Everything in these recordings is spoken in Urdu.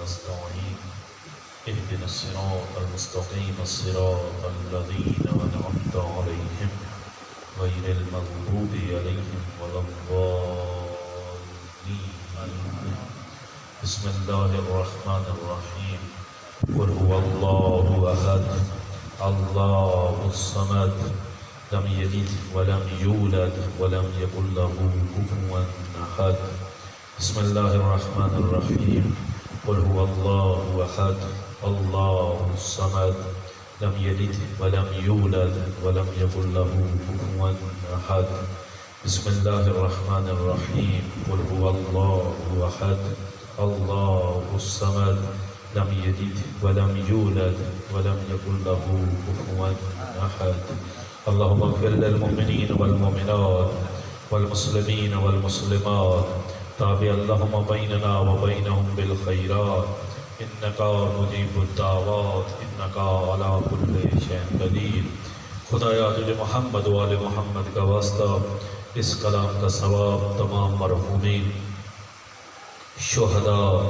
ونستعين اهدنا الصراط المستقيم صراط الذين أنعمت عليهم غير المغضوب عليهم ولا الضالين. بسم الله الرحمن الرحيم. قل هو الله أحد الله الصمد لم يلد ولم يولد ولم يكن له كفوا أحد. بسم الله الرحمن الرحيم. قل هو الله أحد الله الصمد لم يلد ولم يولد ولم يكن له كفوا أحد. بسم الله الرحمن الرحيم. قل هو الله أحد الله الصمد لم يلد ولم يولد ولم يكن له كفوا أحد. اللهم اغفر للمؤمنين والمؤمنات والمسلمين والمسلمات تابع اللهم بيننا وبينهم بالخيرات إنك مجيب الدعوات إنك على كل شيء قدير. خدایا تجھے محمد و آل محمد کا واسطہ اس کلام کا ثواب تمام مرحومین شہداء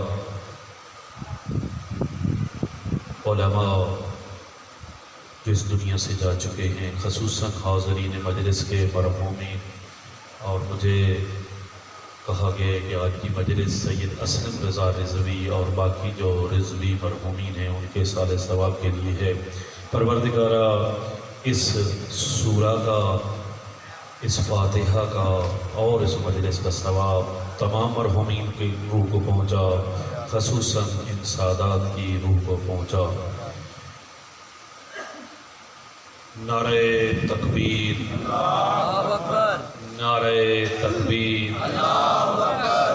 علماء جو اس دنیا سے جا چکے ہیں، خصوصاً حاضرین مجلس کے مرحومین، اور مجھے کہا گیا کہ آج کی مجلس سید اسلم رضا رضوی اور باقی جو رضوی مرحومین ہیں ان کے سال ثواب کے لیے ہے۔ پروردگارہ اس سورہ کا، اس فاتحہ کا اور اس مجلس کا ثواب تمام مرحومین کی روح کو پہنچا، خصوصاً ان سادات کی روح کو پہنچا۔ نعرہ تکبیر، اللہ اکبر، نعرہ تکبیر، اللہ اکبر۔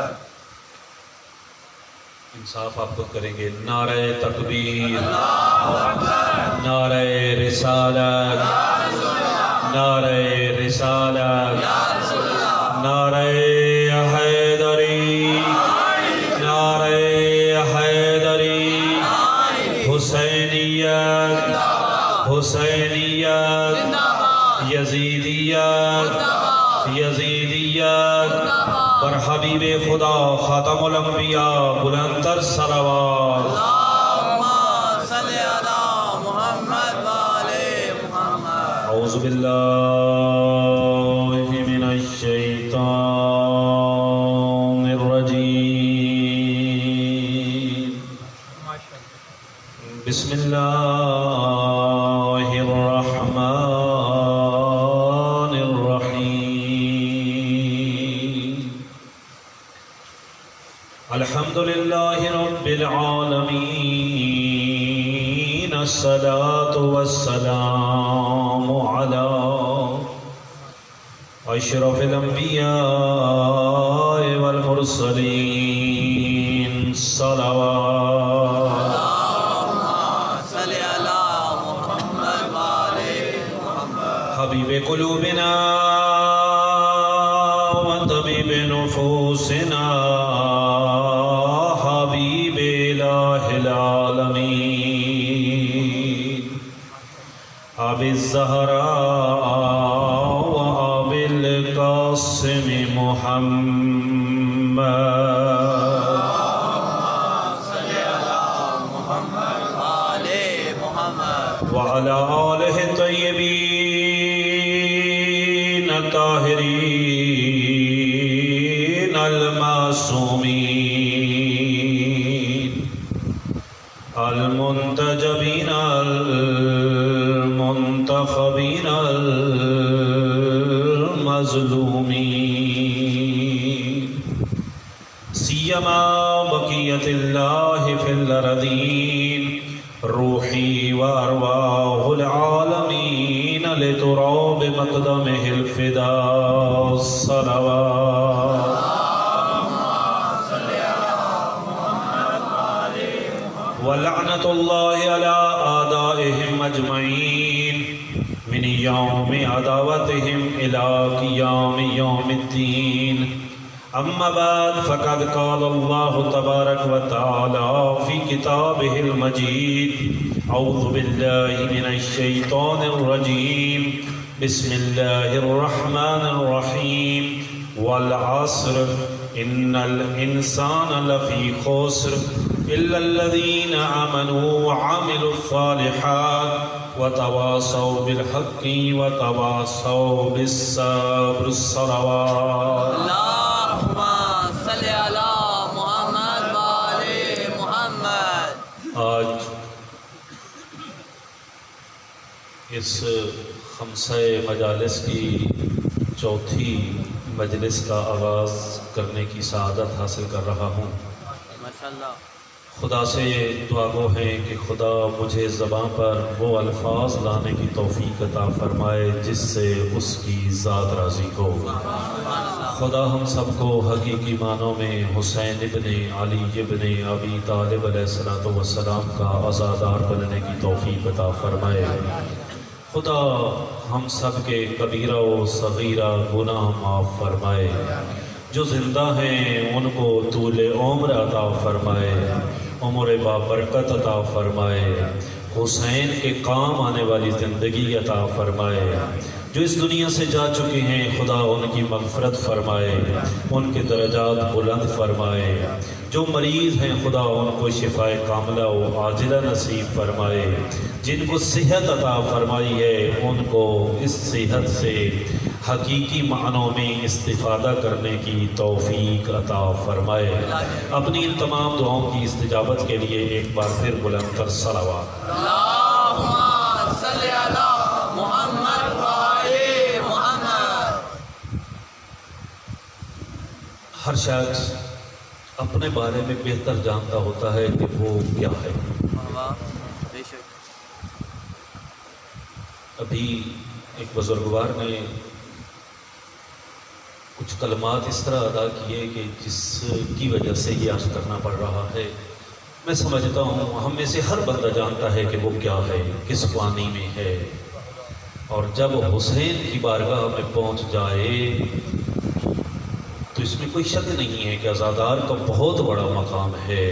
انصاف آپ کو کریں گے۔ نعرہ تکبیر، اللہ اکبر، نعرہ رسالت، نعرہ رسالت، نعرہ حیدری، نعرہ حیدری، حسینیت، حسینیت، یزیدیت، یزیدیت پر حبیب خدا خاتم الانبیاء بلندتر صلوات۔ اللہم صلی علی محمد و آل محمد۔ اعوذ باللہ من الشیطان الرجیم۔ بسم اللہ الرحمن الرحیم۔ الحمد للہ رب العالمین، الصلاة والسلام علی اشرف الانبیاء والمرسلین، صلوات۔ صلی علی محمد و آل محمد۔ حبیب قلوبنا وطبیب نفوسنا، حبیب الہ العالمین، اب الزہراء و اب القاسم محمد، صلی علی محمد و آل محمد۔ وعلى آلہ الطیبین الطاہرین المعصومین، المنتجبین المنتخبین المظلومین، سیما بقیت اللہ فی الارضین، روحی و ارواح العالمین لتراب مقدمہ الفداء، صلوات۔ ولعنت اللہ علی اعدائہم اجمعین من یوم عداوتہم الی قیام یوم الدین۔ اما بعد فقد قال اللہ تبارک و تعالی فی کتابہ المجید، اعوذ باللہ من الشیطان الرجیم، بسم اللہ الرحمن الرحیم، والعصر ان الانسان لفی خسر الا الذین آمنوا وعملوا الصالحات وتواصوا بالحق وتواصوا بالصبر الصلوات. اللہم صلی علی محمد وآل محمد. آج اس خمسہ مجالس کی چوتھی مجلس کا آغاز کرنے کی سعادت حاصل کر رہا ہوں. ماشاءاللہ. خدا سے دعا گو ہے کہ خدا مجھے زبان پر وہ الفاظ لانے کی توفیق عطا فرمائے جس سے اس کی ذات راضی ہو. خدا ہم سب کو حقیقی معنوں میں حسین ابن علی ابن ابی طالب علیہ السلام کا عزادار بننے کی توفیق عطا فرمائے. خدا ہم سب کے کبیرہ و صغیرہ گناہ معاف فرمائے. جو زندہ ہیں ان کو طول عمر عطا فرمائے، عمر بابرکت عطا فرمائے، حسین کے کام آنے والی زندگی عطا فرمائے. جو اس دنیا سے جا چکے ہیں خدا ان کی مغفرت فرمائے، ان کے درجات بلند فرمائے. جو مریض ہیں خدا ان کو شفاء کاملہ و عاجلہ نصیب فرمائے. جن کو صحت عطا فرمائی ہے ان کو اس صحت سے حقیقی معنوں میں استفادہ کرنے کی توفیق عطا فرمائے. اپنی ان تمام دعاؤں کی استجابت کے لیے ایک بار پھر بلند تر صلوات. اللہم صلی علی محمد وآل محمد. ہر شخص اپنے بارے میں بہتر جانتا ہوتا ہے کہ وہ کیا ہے. بے شک. ابھی ایک بزرگوار نے کچھ کلمات اس طرح ادا کیے کہ جس کی وجہ سے یہ عرض کرنا پڑ رہا ہے. میں سمجھتا ہوں ہم میں سے ہر بندہ جانتا ہے کہ وہ کیا ہے، کس پانی میں ہے. اور جب حسین کی بارگاہ میں پہنچ جائے تو اس میں کوئی شک نہیں ہے کہ عزادار کا بہت بڑا مقام ہے.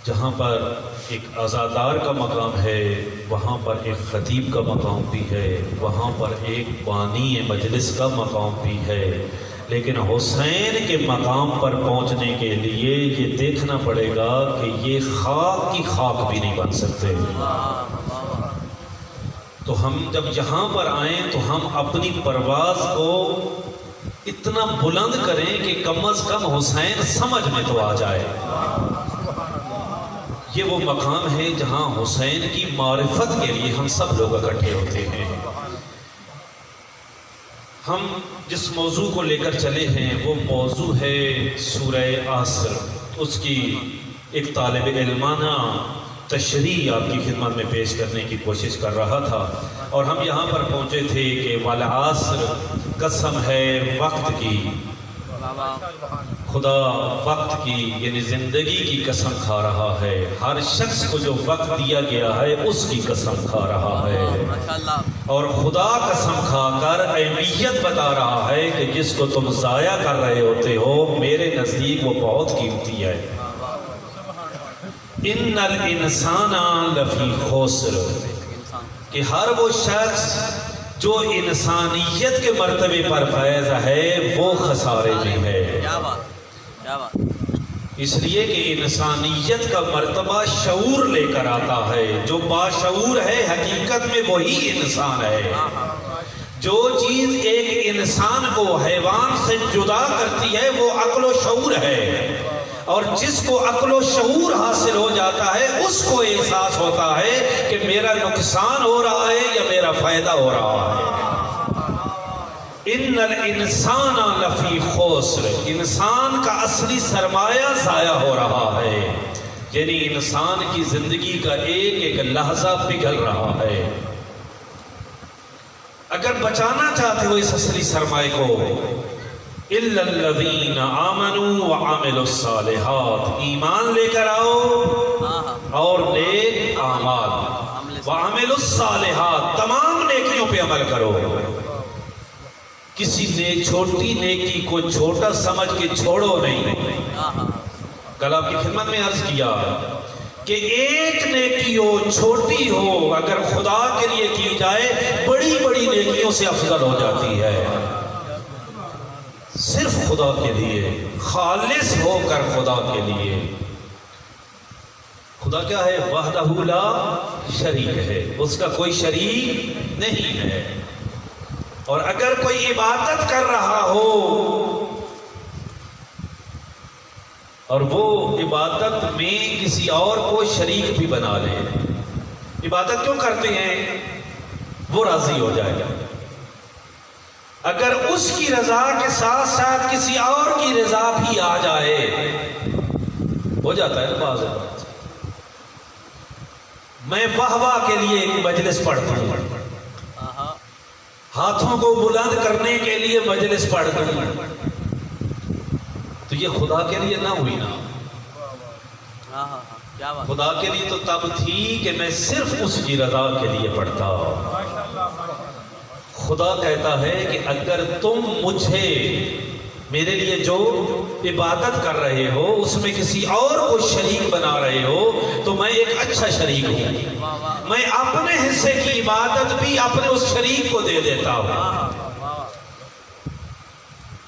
جہاں پر ایک عزادار کا مقام ہے وہاں پر ایک خطیب کا مقام بھی ہے، وہاں پر ایک بانی مجلس کا مقام بھی ہے. لیکن حسین کے مقام پر پہنچنے کے لیے یہ دیکھنا پڑے گا کہ یہ خاک کی خاک بھی نہیں بن سکتے. تو ہم جب یہاں پر آئیں تو ہم اپنی پرواز کو اتنا بلند کریں کہ کم از کم حسین سمجھ میں تو آ جائے. یہ وہ مقام ہے جہاں حسین کی معرفت کے لیے ہم سب لوگ اکٹھے ہوتے ہیں. ہم جس موضوع کو لے کر چلے ہیں وہ موضوع ہے سورہ عصر. اس کی ایک طالب علمانہ تشریح آپ کی خدمت میں پیش کرنے کی کوشش کر رہا تھا. اور ہم یہاں پر پہنچے تھے کہ والعصر قسم ہے وقت کی. خدا وقت کی یعنی زندگی کی قسم کھا رہا ہے. ہر شخص کو جو وقت دیا گیا ہے اس کی قسم کھا رہا ہے. اور خدا قسم کھا کر اہمیت بتا رہا ہے کہ جس کو تم ضائع کر رہے ہوتے ہو میرے نزدیک وہ بہت قیمتی ہے. ان الانسان لفی خسر، کہ ہر وہ شخص جو انسانیت کے مرتبے پر فائز ہے وہ خسارے میں ہے. اس لیے کہ انسانیت کا مرتبہ شعور لے کر آتا ہے. جو باشعور ہے حقیقت میں وہی انسان ہے. جو چیز ایک انسان کو حیوان سے جدا کرتی ہے وہ عقل و شعور ہے. اور جس کو عقل و شعور حاصل ہو جاتا ہے اس کو احساس ہوتا ہے کہ میرا نقصان ہو رہا ہے یا میرا فائدہ ہو رہا ہے. ان الانسان لفی خسر، انسان کا اصلی سرمایہ ضائع ہو رہا ہے. یعنی انسان کی زندگی کا ایک ایک لحظہ پگھل رہا ہے. اگر بچانا چاہتے ہو اس اصلی سرمایہ کو، الا الذین آمنوا وعملوا الصالحات، ایمان لے کر آؤ اور نیک اعمال، وعملوا الصالحات، تمام نیکیوں پہ عمل کرو. کسی نے چھوٹی نیکی کو چھوٹا سمجھ کے چھوڑو نہیں. کل آپ کی خدمت میں عرض کیا کہ ایک نیکی ہو چھوٹی ہو اگر خدا کے لیے کی جائے بڑی بڑی نیکیوں سے افضل ہو جاتی ہے. صرف خدا کے لیے، خالص ہو کر خدا کے لیے۔ خدا کیا ہے؟ وحدہ لا شریک ہے، اس کا کوئی شریک نہیں ہے۔ اور اگر کوئی عبادت کر رہا ہو اور وہ عبادت میں کسی اور کو شریک بھی بنا لے، عبادت کیوں کرتے ہیں؟ وہ راضی ہو جائے گا۔ اگر اس کی رضا کے ساتھ ساتھ کسی اور کی رضا بھی آ جائے، ہو جاتا ہے نا بعض اوقات۔ میں واہ واہ کے لیے ایک مجلس پڑھتا ہوں، ہاتھوں کو بلند کرنے کے لیے مجلس پڑھتا ہوں، تو یہ خدا کے لیے نہ ہوئی نا۔ خدا کے لیے تو تب تھی کہ میں صرف اس کی رضا کے لیے پڑھتا۔ خدا کہتا ہے کہ اگر تم مجھے، میرے لیے جو عبادت کر رہے ہو اس میں کسی اور کو شریک بنا رہے ہو تو میں ایک اچھا شریک ہوں، میں اپنے حصے کی عبادت بھی اپنے اس شریک کو دے دیتا ہوں۔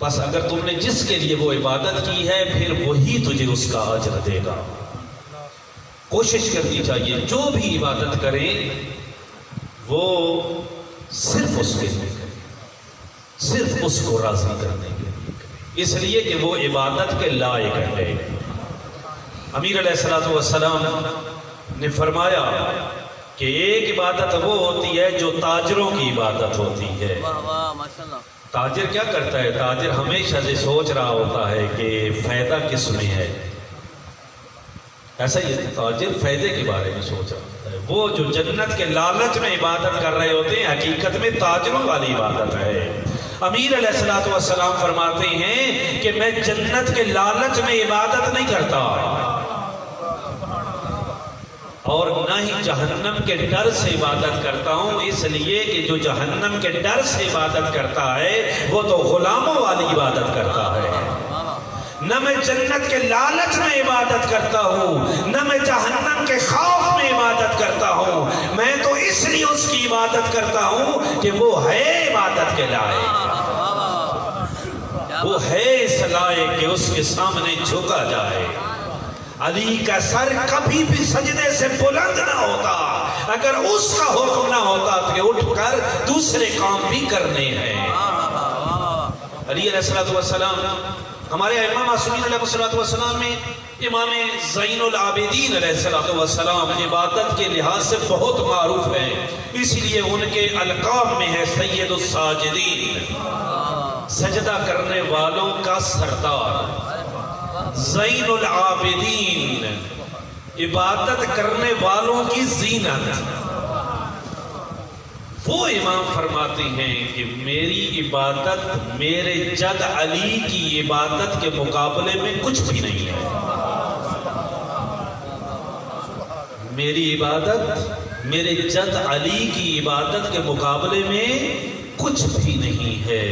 بس اگر تم نے جس کے لیے وہ عبادت کی ہے پھر وہی تجھے اس کا اجر دے گا۔ کوشش کرنی چاہیے جو بھی عبادت کریں وہ صرف اس کے لیے کریں، صرف اس کو راضی کرنے کے لیے کریں، اس لیے کہ وہ عبادت کے لائق ہے۔ امیر علیہ السلام نے فرمایا کہ ایک عبادت وہ ہوتی ہے جو تاجروں کی عبادت ہوتی ہے۔ تاجر کیا کرتا ہے؟ تاجر ہمیشہ سے سوچ رہا ہوتا ہے کہ فائدہ کس میں ہے، ایسا ہی تاجر فائدے کے بارے میں سوچ رہا ہوتا ہے۔ وہ جو جنت کے لالچ میں عبادت کر رہے ہوتے ہیں حقیقت میں تاجروں والی عبادت ہے۔ امیر علیہ السلام فرماتے ہیں کہ میں جنت کے لالچ میں عبادت نہیں کرتا اور نہ ہی جہنم کے ڈر سے عبادت کرتا ہوں، اس لیے کہ جو جہنم کے ڈر سے عبادت کرتا ہے وہ تو غلاموں والی عبادت کرتا ہے۔ نہ میں جنت کے لالچ میں عبادت کرتا ہوں، نہ میں جہنم کے خوف میں عبادت کرتا ہوں، میں تو اس لیے اس کی عبادت کرتا ہوں کہ وہ ہے عبادت کے لائق، وہ ہے اس لائق کہ اس کے سامنے جھکا جائے۔ علی کا سر کبھی بھی سجدے سے بلند نہ ہوتا اگر اس کا حکم نہ ہوتا کہ اٹھ کر دوسرے کام بھی کرنے ہیں۔ علی علیہ السلام ہمارے امام معصومین علیہ السلام میں امام زین العابدین علیہ السلام عبادت کے لحاظ سے بہت معروف ہیں، اس لیے ان کے القاب میں ہے سید الساجدین، سجدہ کرنے والوں کا سردار۔ زین العابدین، عبادت کرنے والوں کی زینت۔ وہ امام فرماتے ہیں کہ میری عبادت میرے جد علی کی عبادت کے مقابلے میں کچھ بھی نہیں ہے۔ میری عبادت میرے جد علی کی عبادت کے مقابلے میں کچھ بھی نہیں ہے۔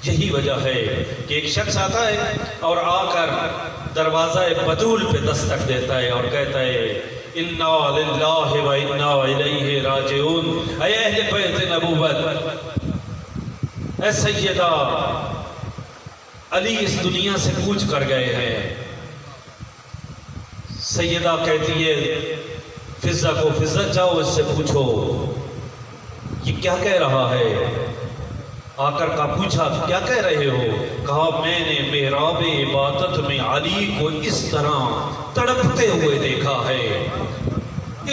یہی وجہ ہے کہ ایک شخص آتا ہے اور آ کر دروازہ بطول پہ دستک دیتا ہے اور کہتا ہے اِنَّا لِلَّهِ وَإِنَّا إِلَيْهِ رَاجِعُونَ، اے اہل بیت نبوت، اے سیدہ علی اس دنیا سے کوچ کر گئے ہیں۔ سیدہ کہتی ہے فضہ کو، فضہ جاؤ اس سے پوچھو یہ کیا کہہ رہا ہے۔ آ کر کا پوچھا کیا کہہ رہے ہو؟ کہا میں نے محراب عبادت میں علی کو اس طرح تڑپتے ہوئے دیکھا ہے،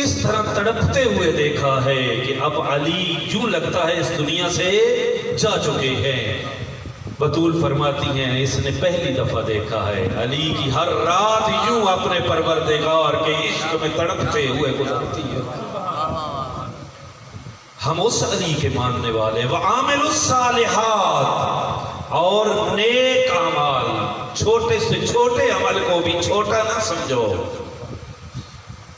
اس طرح تڑپتے ہوئے دیکھا ہے کہ اب علی یوں لگتا ہے اس دنیا سے جا چکے ہیں۔ بطول فرماتی ہیں اس نے پہلی دفعہ دیکھا ہے علی کی ہر رات یوں اپنے پروردگار کے عشق میں تڑپتے ہوئے گزرتی ہے۔ ہم اس علی کے ماننے والے وَعَامِلُ الصَّالِحَاتِ، اور نیک اعمال، چھوٹے سے چھوٹے عمل کو بھی چھوٹا نہ سمجھو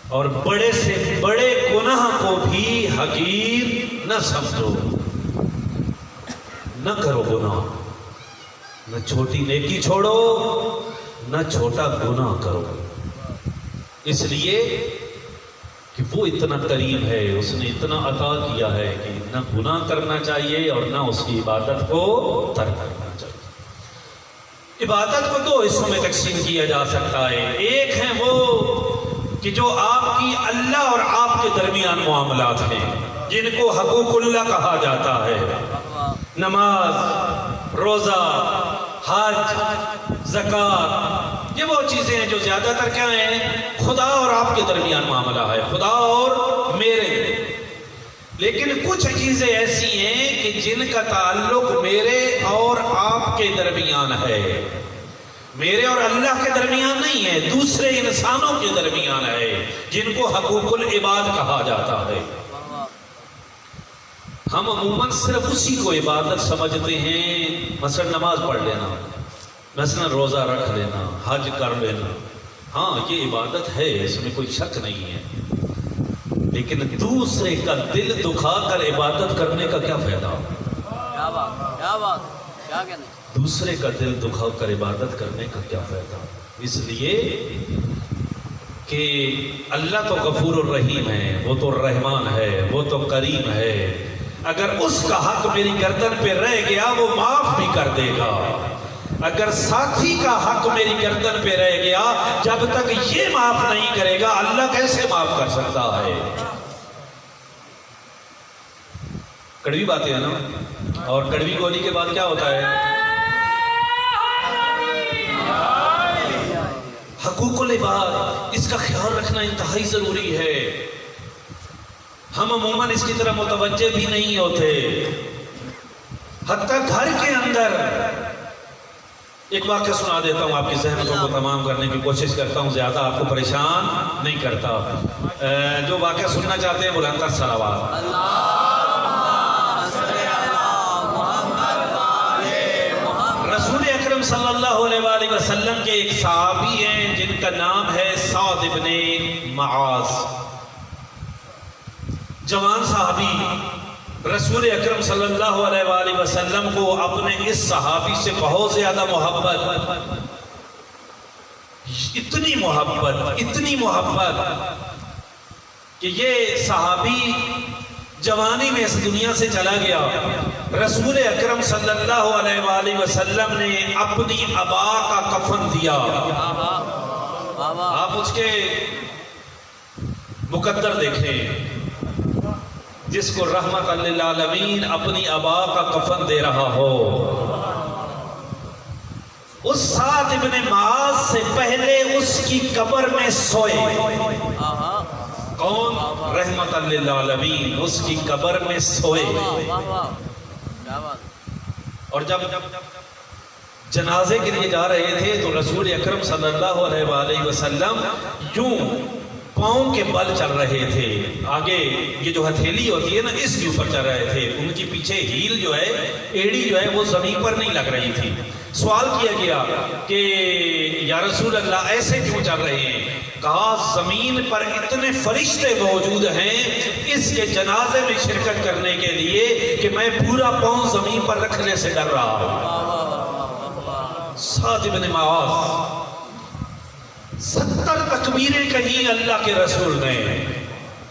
اور بڑے سے بڑے گناہ کو بھی حقیر نہ سمجھو۔ نہ کرو گناہ، نہ چھوٹی نیکی چھوڑو نہ چھوٹا گناہ کرو، اس لیے کہ وہ اتنا کریم ہے، اس نے اتنا عطا کیا ہے کہ نہ گناہ کرنا چاہیے اور نہ اس کی عبادت کو ترک کرنا چاہیے۔ عبادت کو دو حصوں میں تقسیم کیا جا سکتا ہے. ایک ہے وہ کہ جو آپ کی اللہ اور آپ کے درمیان معاملات ہیں جن کو حقوق اللہ کہا جاتا ہے. نماز، روزہ، حج، زکوٰۃ، یہ وہ چیزیں ہیں جو زیادہ تر کیا ہیں؟ خدا اور آپ کے درمیان معاملہ ہے، خدا اور میرے. لیکن کچھ چیزیں ایسی ہیں کہ جن کا تعلق میرے اور آپ کے درمیان ہے، میرے اور اللہ کے درمیان نہیں ہے، دوسرے انسانوں کے درمیان ہے، جن کو حقوق العباد کہا جاتا ہے. ہم عموماً صرف اسی کو عبادت سمجھتے ہیں، مثلا نماز پڑھ لینا، مثلا روزہ رکھ لینا، حج کر لینا. ہاں یہ عبادت ہے، اس میں کوئی شک نہیں ہے، لیکن دوسرے کا دل دکھا کر عبادت کرنے کا کیا فائدہ؟ کیا بات، کیا بات، کیا کہنے. دوسرے کا دل دکھا کر عبادت کرنے کا کیا فائدہ؟ اس لیے کہ اللہ تو غفور الرحیم ہے، وہ تو رحمان ہے، وہ تو کریم ہے. اگر اس کا حق میری گردن پہ رہ گیا وہ معاف بھی کر دے گا. اگر ساتھی کا حق میری گردن پہ رہ گیا، جب تک یہ معاف نہیں کرے گا اللہ کیسے معاف کر سکتا ہے؟ کڑوی باتیں ہیں نا. اور کڑوی گولی کے بعد کیا ہوتا ہے؟ حقوق العباد، اس کا خیال رکھنا انتہائی ضروری ہے. ہم عموماً اس کی طرح متوجہ بھی نہیں ہوتے. حتیٰ گھر کے اندر ایک واقعہ سنا دیتا ہوں، آپ کی ذہنوں کو تمام کرنے کی کوشش کرتا ہوں، زیادہ آپ کو پریشان نہیں کرتا. جو واقعہ سننا چاہتے ہیں بلند تر صلوات. رسول اکرم صلی اللہ علیہ وآلہ وسلم کے ایک صحابی ہیں جن کا نام ہے سعد ابن معاذ. جوان صحابی، رسول اکرم صلی اللہ علیہ وآلہ وسلم کو اپنے اس صحابی سے بہت زیادہ محبت، اتنی محبت کہ یہ صحابی جوانی میں اس دنیا سے چلا گیا. رسول اکرم صلی اللہ علیہ وآلہ وسلم نے اپنی ابا کا کفن دیا. آپ اس کے مقدر دیکھیں، جس کو رحمت للعالمین اپنی ابا کا کفن دے رہا ہو. اس سعد ابن معاذ سے پہلے اس کی قبر میں سوئے. کون؟ رحمت للعالمین اس کی قبر میں سوئے. اور جب جنازے کے لیے جا رہے تھے تو رسول اکرم صلی اللہ علیہ وآلہ وسلم یوں پاؤں کے بل چل رہے تھے. آگے یہ جو ہتھیلی ہوتی ہے نا، اس کے اوپر چل رہے تھے. ان کی پیچھے ہیل جو ہے، ایڑی جو ہے، وہ زمین پر نہیں لگ رہی تھی. سوال کیا گیا کہ یا رسول اللہ ایسے کیوں چل رہے ہیں؟ کہا زمین پر اتنے فرشتے موجود ہیں اس کے جنازے میں شرکت کرنے کے لیے کہ میں پورا پاؤں زمین پر رکھنے سے ڈر رہا ہوں. سعد بن معاذ 70 تکبیریں کہیں اللہ کے رسول نے.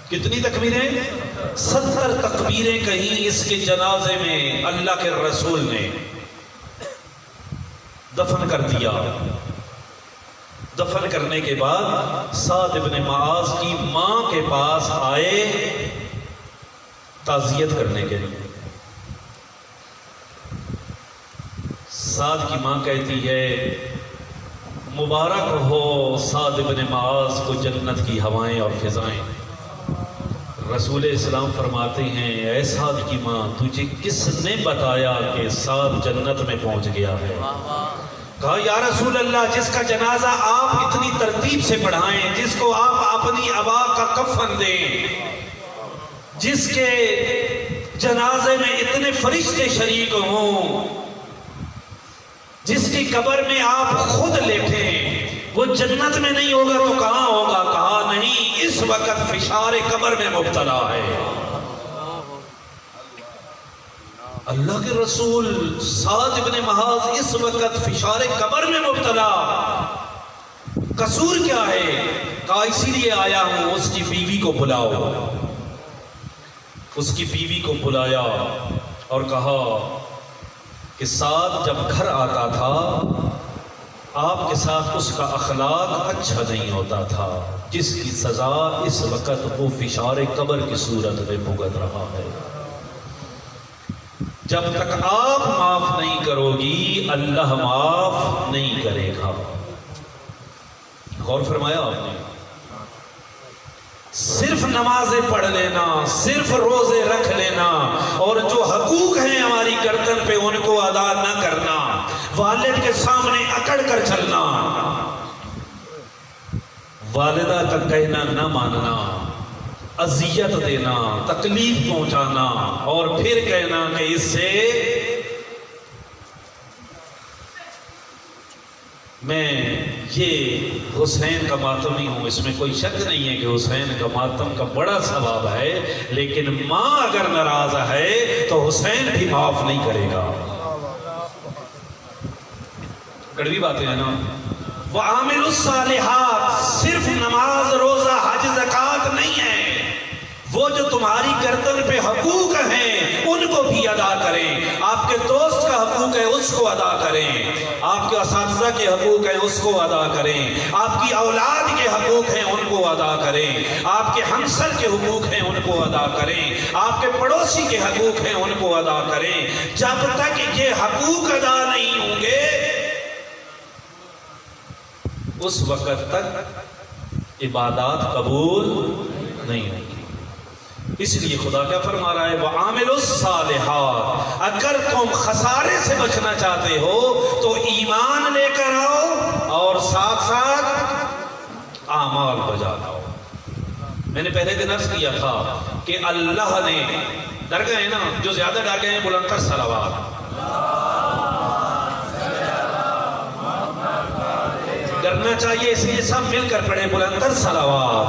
کتنی تکبیریں؟ 70 تکبیریں کہیں اس کے جنازے میں اللہ کے رسول نے. دفن کر دیا. دفن کرنے کے بعد سعد بن معاذ کی ماں کے پاس آئے تعزیت کرنے کے لیے. سعد کی ماں کہتی ہے مبارک ہو سعد بن معاذ کو جنت کی ہوائیں اور فضائیں. رسول اسلام فرماتے ہیں اے سعد کی ماں، تجھے کس نے بتایا کہ سعد جنت میں پہنچ گیا ہے؟ کہا یا رسول اللہ، جس کا جنازہ آپ اتنی ترتیب سے پڑھائیں، جس کو آپ اپنی ابا کا کفن دیں، جس کے جنازے میں اتنے فرشتے شریک ہوں، جس کی قبر میں آپ خود لیٹیں، وہ جنت میں نہیں ہوگا تو کہاں ہوگا؟ کہا نہیں، اس وقت فشار قبر میں مبتلا ہے. اللہ کے رسول سعد بن معاذ اس وقت فشار قبر میں مبتلا، قصور کیا ہے؟ کہا اسی لیے آیا ہوں، اس کی بیوی کو بلاؤ. اس کی بیوی کو بلایا اور کہا کہ سعد جب گھر آتا تھا آپ کے ساتھ اس کا اخلاق اچھا نہیں ہوتا تھا، جس کی سزا اس وقت وہ فشار قبر کی صورت میں بھگت رہا ہے۔ جب تک آپ معاف نہیں کرو گی اللہ معاف نہیں کرے گا۔ غور فرمایا آپ نے؟ صرف نمازیں پڑھ لینا، صرف روزے رکھ لینا، اور جو حقوق ہیں ہماری گردن پہ ان کو ادا نہ کرنا، والد کے سامنے اکڑ کر چلنا، والدہ کا کہنا نہ ماننا، اذیت دینا، تکلیف پہنچانا، اور پھر کہنا کہ اس سے میں یہ حسین کا ماتمی ہوں۔ اس میں کوئی شک نہیں ہے کہ حسین کا ماتم کا بڑا ثواب ہے، لیکن ماں اگر ناراض ہے تو حسین بھی معاف نہیں کرے گا۔ کڑوی باتیں ہیں نا۔ وَعَامِلُ الصَّالِحَاتِ صرف نماز، روزہ، حج، زکوٰۃ نہیں ہے، وہ جو تمہاری گردن پہ حقوق ہیں ان کو بھی ادا کریں۔ آپ کے دوست کا حقوق ہے اس کو ادا کریں، آپ کے اساتذہ کے حقوق ہیں اس کو ادا کریں، آپ کی اولاد کے حقوق ہیں ان کو ادا کریں، آپ کے ہمسر کے حقوق ہیں ان کو ادا کریں، آپ کے پڑوسی کے حقوق ہیں ان کو ادا کریں۔ جب تک یہ حقوق ادا نہیں ہوں گے اس وقت تک عبادات قبول نہیں ہوں گی۔ اس لیے خدا کیا فرما رہا ہے؟ وَعَامِلُ الصَّالِحَاتِ، اگر تم خسارے سے بچنا چاہتے ہو تو ایمان لے کر آؤ اور ساتھ ساتھ اعمال بجا لاؤ۔ میں نے پہلے دن عرض کیا تھا کہ اللہ نے ڈر گئے نا، جو زیادہ ڈر گئے ہیں بلند تر صلوات۔ ڈرنا چاہیے، اس لیے سب مل کر پڑھیں بلند تر صلوات۔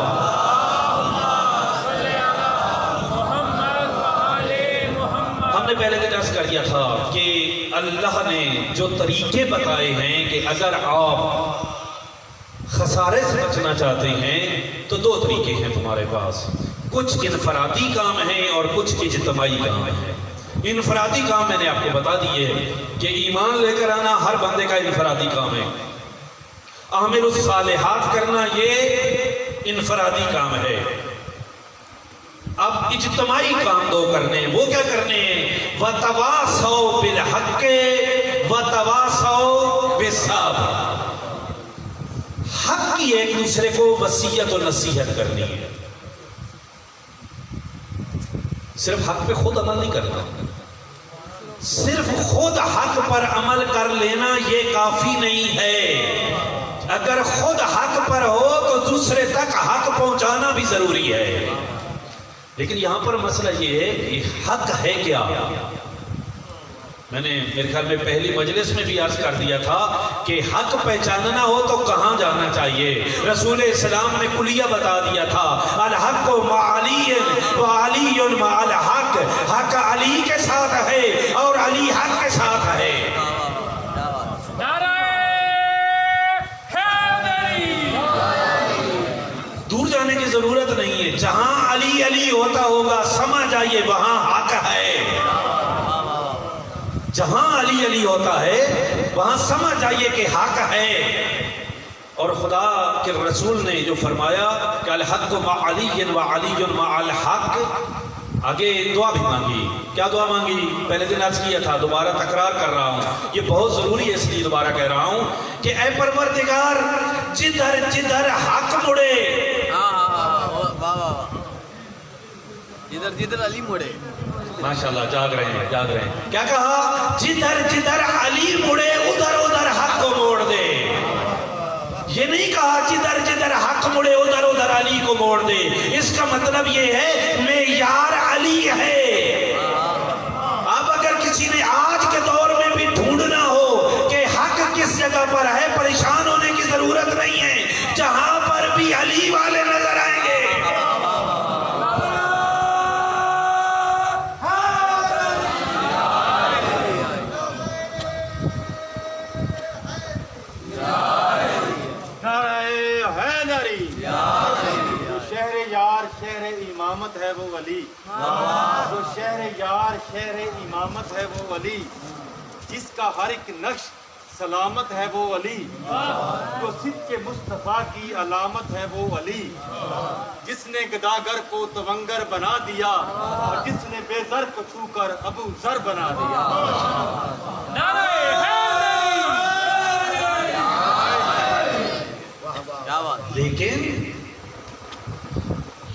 ہم نے پہلے دن عرض کر دیا تھا کہ اللہ نے جو طریقے بتائے ہیں کہ اگر آپ خسارے سے بچنا چاہتے ہیں تو دو طریقے ہیں تمہارے پاس، کچھ انفرادی کام ہیں اور کچھ اجتماعی کام ہیں۔ انفرادی کام میں نے آپ کو بتا دیے کہ ایمان لے کر آنا ہر بندے کا انفرادی کام ہے، عامل الصالحات کرنا یہ انفرادی کام ہے۔ اب اجتماعی کام دو کرنے ہیں، وہ کیا کرنے ہیں؟ وَتَوَاصَوْا بِالْحَقِّ وَتَوَاصَوْا بِالصَّبْرِ، حق کی ایک دوسرے کو وصیت و نصیحت کرنی ہے۔ صرف حق پہ خود عمل نہیں کرنا، صرف خود حق پر عمل کر لینا یہ کافی نہیں ہے، اگر خود حق پر ہو تو دوسرے تک حق پہنچانا بھی ضروری ہے۔ لیکن یہاں پر مسئلہ یہ ہے کہ حق ہے کیا؟ میں نے میرے خیال میں پہلی مجلس میں بھی عرض کر دیا تھا کہ حق پہچاننا ہو تو کہاں جانا چاہیے۔ رسول اسلام نے کلیہ بتا دیا تھا، الحق مع علی وعلی مع الحق، حق علی کے ساتھ ہے اور علی حق کے ساتھ ہے۔ دور جانے کی ضرورت نہیں ہے، جہاں علی علی ہوتا ہوگا سمجھ آئیے وہاں حق ہے، جہاں علی علی ہوتا ہے وہاں سمجھ آئیے کہ حق ہے۔ اور خدا کے رسول نے جو فرمایا کہ الحق مع علی وعلی مع الحق، آگے دعا بھی مانگی۔ کیا دعا مانگی؟ پہلے دن عرض کیا تھا، دوبارہ تکرار کر رہا ہوں، یہ بہت ضروری ہے اس لیے دوبارہ کہہ رہا ہوں کہ اے پروردگار جدھر جدھر حق مڑے، جدھر جدھر علی مڑے، ماشاءاللہ جاگ رہے ہیں جاگ رہے ہیں، کیا کہا؟ جدھر جدھر علی مڑے ادھر ادھر حق کو موڑ دے۔ یہ نہیں کہا جدھر جدھر حق مڑے ادھر ادھر علی کو موڑ دے، اس کا مطلب یہ ہے معیار علی ہے۔ اب اگر کسی نے آج کے دور میں بھی ڈھونڈنا ہو کہ حق کس جگہ پر ہے، پریشان ہونے کی ضرورت نہیں ہے، جہاں پر بھی علی والے نظر آئیں گے۔ امامت ہے وہ ولی، جو شہر یار شہر امامت ہے وہ ولی، جس کا ہر ایک نقش سلامت ہے وہ علی جو صدق مصطفیٰ کی علامت ہے وہ علی جس نے گداگر کو تونگر بنا دیا اور جس نے بے زر کو چھو کر ابو ذر بنا دیا. لیکن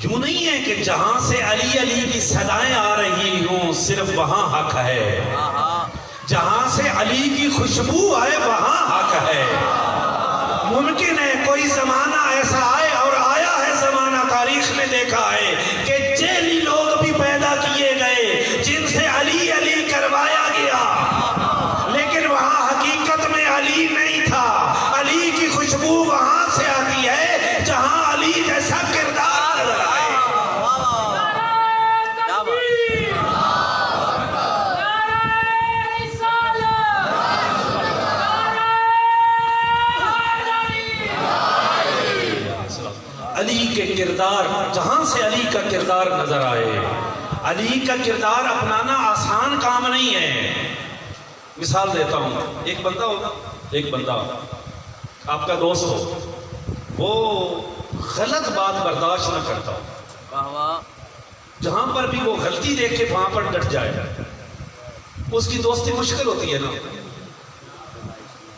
یوں نہیں ہے کہ جہاں سے علی علی کی صدائیں آ رہی ہوں صرف وہاں حق ہے. جہاں سے علی کی خوشبو آئے وہاں حق ہے. ممکن ہے کوئی زمانہ ایسا آئے اور آیا ہے زمانہ تاریخ میں دیکھا ہے کہ جیلی لوگ بھی پیدا کیے گئے جن سے علی علی کروایا گیا لیکن وہاں حقیقت میں علی نہیں تھا. علی کی خوشبو وہاں سے آتی ہے جہاں علی جیسا کردار نظر آئے. علی کے کردار جہاں سے علی کا کردار نظر آئے. علی کا کردار اپنانا آسان کام نہیں ہے. مثال دیتا ہوں. ایک بندہ ہوگا ایک بندہ آپ کا دوست ہو وہ غلط بات برداشت نہ کرتا جہاں پر بھی وہ غلطی دیکھے وہاں پر ڈٹ جائے اس کی دوستی مشکل ہوتی ہے نا.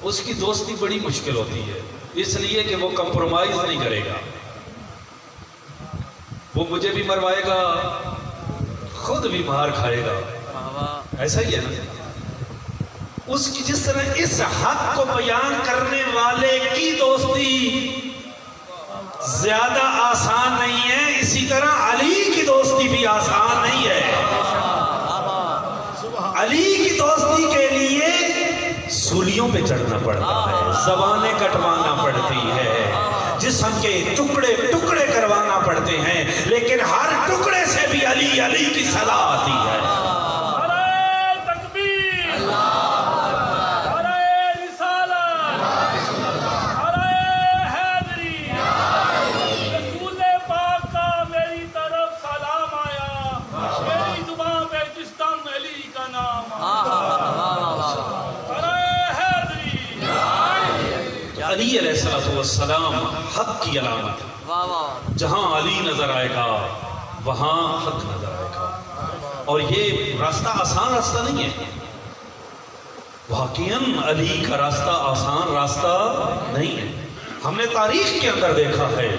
اس کی دوستی بڑی مشکل ہوتی ہے اس لیے کہ وہ کمپرومائز نہیں کرے گا. وہ مجھے بھی مروائے گا خود بھی مار کھائے گا. ایسا ہی ہے نا. اس کی جس طرح اس حق کو بیان کرنے والے کی دوستی زیادہ آسان نہیں ہے اسی طرح علی کی دوستی بھی آسان نہیں ہے. علی کی دوستی کے لیے سولیوں پہ چڑھنا پڑتا ہے زبانیں کٹوانا پڑتی ہے جسم کے ٹکڑے ٹکڑے کروانا پڑتے ہیں لیکن ہر ٹکڑے سے بھی علی علی کی صدا آتی ہے. علی علیہ السلام حق کی علامت. جہاں علی نظر آئے گا وہاں حق نظر آئے گا. اور یہ راستہ آسان راستہ نہیں ہے. واقعاً علی کا راستہ آسان راستہ نہیں ہے. ہم نے تاریخ کے اندر دیکھا ہے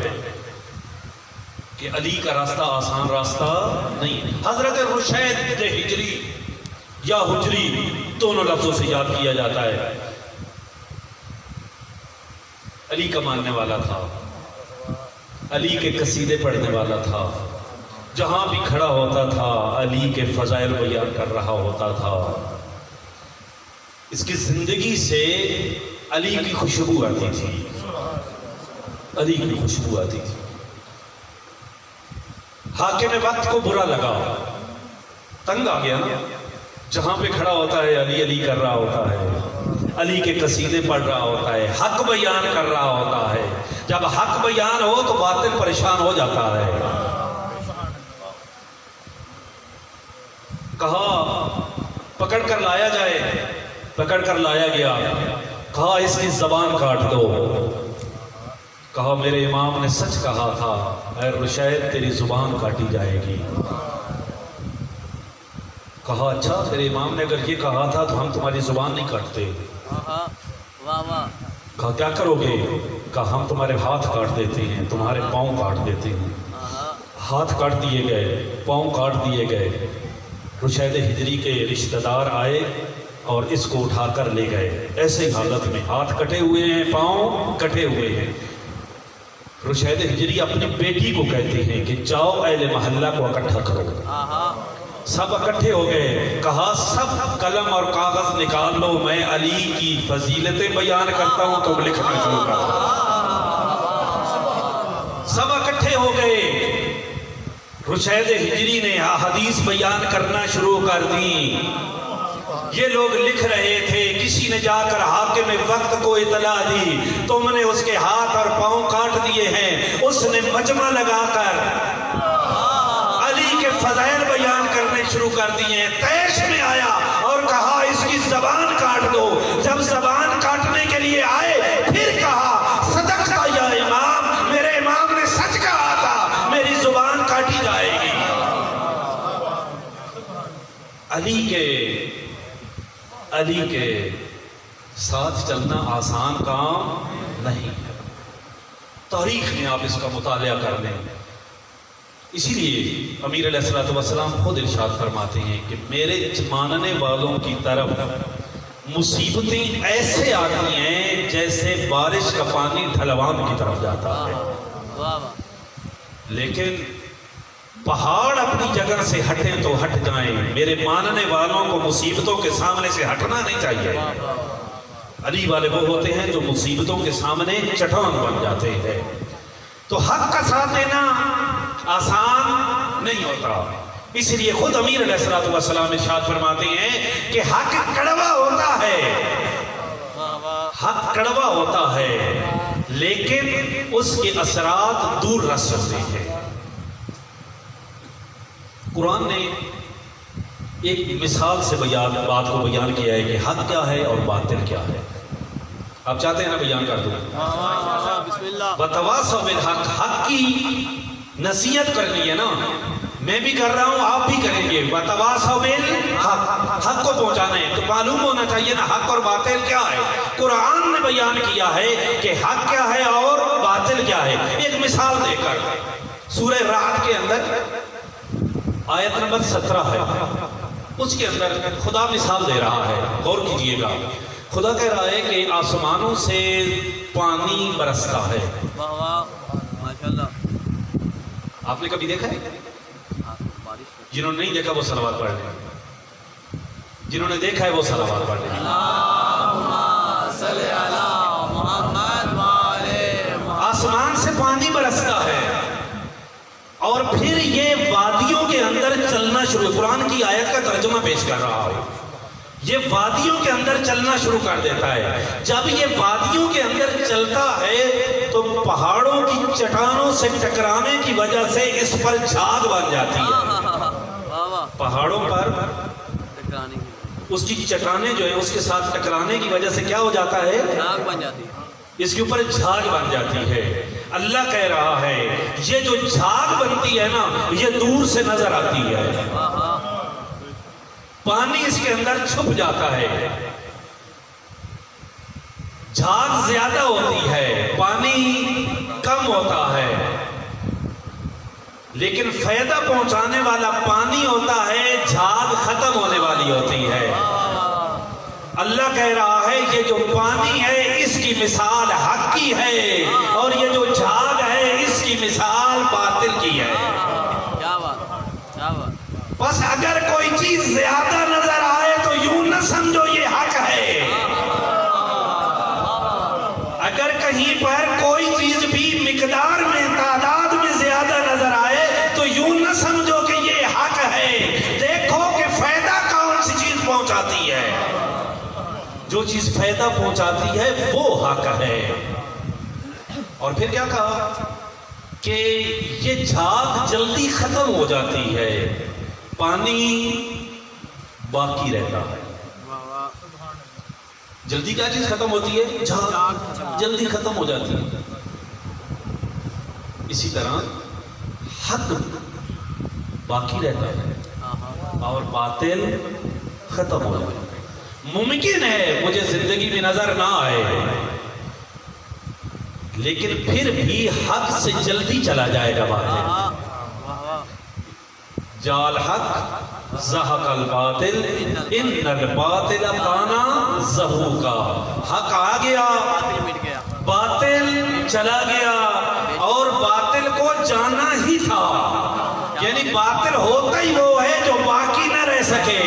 کہ علی کا راستہ آسان راستہ نہیں ہے. حضرت رشید ہجری یا حجری دونوں لفظوں سے یاد کیا جاتا ہے. علی کا ماننے والا تھا علی کے قصیدے پڑھنے والا تھا. جہاں بھی کھڑا ہوتا تھا علی کے فضائل بیان کر رہا ہوتا تھا. اس کی زندگی سے علی کی خوشبو آتی تھی. علی کی خوشبو آتی تھی. حاکم وقت کو برا لگا تنگ آ گیا نا. جہاں پہ کھڑا ہوتا ہے علی علی کر رہا ہوتا ہے علی کے قصیدے پڑھ رہا ہوتا ہے حق بیان کر رہا ہوتا ہے. جب حق بیان ہو تو باطل پریشان ہو جاتا ہے. کہا پکڑ کر لایا جائے. پکڑ کر لایا گیا. کہا اس کی زبان کاٹ دو. کہا میرے امام نے سچ کہا تھا اے رشید تیری زبان کاٹی جائے گی. کہا اچھا تیرے امام نے اگر یہ کہا تھا تو ہم تمہاری زبان نہیں کاٹتے. کہا کیا کرو گے؟ کہا ہم تمہارے ہاتھ کاٹ دیتے ہیں تمہارے پاؤں کاٹ دیتے ہیں. ہاتھ کاٹ دیے گئے پاؤں کاٹ دیے گئے. رشید ہجری کے رشتہ دار آئے اور اس کو اٹھا کر لے گئے. ایسے حالت میں ہاتھ کٹے ہوئے ہیں پاؤں کٹے ہوئے ہیں. رشید ہجری اپنی بیٹی کو کہتے ہیں کہ جاؤ اہل محلہ کو اکٹھا کرو. سب اکٹھے ہو گئے. کہا سب قلم اور کاغذ نکال لو میں علی کی فضیلتیں بیان کرتا ہوں تم لکھنا شروع کرو. سب اکٹھے ہو گئے. رشید ہجری نے احادیث بیان کرنا شروع کر دی. یہ لوگ لکھ رہے تھے. کسی نے جا کر حاکم وقت کو اطلاع دی تم نے اس کے ہاتھ اور پاؤں کاٹ دیے ہیں. اس نے مجمع لگا کر علی کے فضائل بیان کرنے شروع کر دیے. تیش میں آیا اور کہا اس کی زبان کاٹ دو. جب زبان کاٹ علی کے ساتھ چلنا آسان کام نہیں ہے۔ تاریخ میں آپ اس کا مطالعہ کر لیں۔ اسی لیے امیر علیہ الصلوۃ والسلام خود ارشاد فرماتے ہیں کہ میرے ماننے والوں کی طرف مصیبتیں ایسے آتی ہیں جیسے بارش کا پانی ڈھلوان کی طرف جاتا ہے، واہ واہ، لیکن پہاڑ اپنی جگہ سے ہٹیں تو ہٹ جائیں، میرے ماننے والوں کو مصیبتوں کے سامنے سے ہٹنا نہیں چاہیے۔ علی والے وہ ہوتے ہیں جو مصیبتوں کے سامنے چٹان بن جاتے ہیں۔ تو حق کا ساتھ دینا آسان نہیں ہوتا، اس لیے خود امیر علیہ الصلوۃ والسلام ارشاد فرماتے ہیں کہ حق کڑوا ہوتا ہے، حق کڑوا ہوتا ہے لیکن اس کے اثرات دور رس ہوتے ہیں۔ قرآن نے ایک مثال سے بات کو بیان کیا ہے کہ حق کیا ہے اور باطل کیا ہے۔ آپ چاہتے ہیں نا بیان کر دوں؟ بسم اللہ۔ وتواصوا بالحق، حق کی نصیحت کرنی ہے نا، میں بھی کر رہا ہوں، آپ بھی کریں گے۔ وتواصوا بالحق، حق کو پہنچانا ہے، تو معلوم ہونا چاہیے نا حق اور باطل کیا ہے۔ قرآن نے بیان کیا ہے کہ حق کیا ہے اور باطل کیا ہے، ایک مثال دے کر۔ سورہ رعد کے اندر آیت نمبر 17 ہے، اس کے اندر خدا مثال دے رہا ہے، غور کیجئے گا۔ خدا کہہ رہا ہے کہ آسمانوں سے پانی برستا ہے۔ واہ واہ، ماشاءاللہ۔ آپ نے کبھی دیکھا ہے؟ بارش جنہوں نے نہیں دیکھا وہ صلوات پڑھ لیں، جنہوں نے دیکھا ہے وہ صلوات پڑھ لیں۔ آسمان سے پانی برستا ہے اور پھر یہ وادیوں کے اندر چلنا شروع، قرآن کی آیت کا ترجمہ پیش کر رہا ہوں، یہ وادیوں کے اندر چلنا شروع کر دیتا ہے۔ جب یہ وادیوں کے اندر چلتا ہے تو پہاڑوں کی چٹانوں سے ٹکرانے کی وجہ سے اس پر جھاگ بن جاتی ہے۔ پہاڑوں پر اس کی چٹانیں جو ہیں اس کے ساتھ ٹکرانے کی وجہ سے کیا ہو جاتا ہے؟ جھاگ بن جاتی ہے، اس کے اوپر جھاگ بن جاتی ہے۔ اللہ کہہ رہا ہے یہ جو جھاگ بنتی ہے نا یہ دور سے نظر آتی ہے، پانی اس کے اندر چھپ جاتا ہے، جھاگ زیادہ ہوتی ہے، پانی کم ہوتا ہے، لیکن فائدہ پہنچانے والا پانی ہوتا ہے، جھاگ ختم ہونے والی ہوتی ہے۔ اللہ کہہ رہا ہے یہ جو پانی ہے اس کی مثال حق کی ہے اور یہ جو جھاگ ہے اس کی مثال باطل کی ہے۔ کیا بات، کیا بات۔ بس اگر کوئی چیز زیادہ نظر آئے تو یوں نہ سمجھو یہ حق ہے، اگر کہیں پر کوئی چیز بھی مقدار میں تعداد میں زیادہ نظر آئے تو یوں نہ سمجھو کہ یہ حق ہے۔ دیکھو کہ فائدہ کون سی چیز پہنچاتی ہے، جو چیز فائدہ پہنچاتی ہے وہ حق ہے۔ اور پھر کیا کہا کہ یہ جھاگ جلدی ختم ہو جاتی ہے، پانی باقی رہتا ہے۔ جلدی کیا چیز ختم ہوتی ہے؟ جھاگ جلدی ختم ہو جاتی ہے۔ اسی طرح حق باقی رہتا ہے اور باطل ختم ہو جاتا ہے۔ ممکن ہے مجھے زندگی میں نظر نہ آئے لیکن پھر بھی حق سے جلدی چلا جائے گا باطل۔ جال حق زہق الباطل ان الباطل کان زہوقا، حق آ گیا باطل چلا گیا اور باطل کو جانا ہی تھا، یعنی باطل ہوتا ہی وہ ہے جو باقی نہ رہ سکے،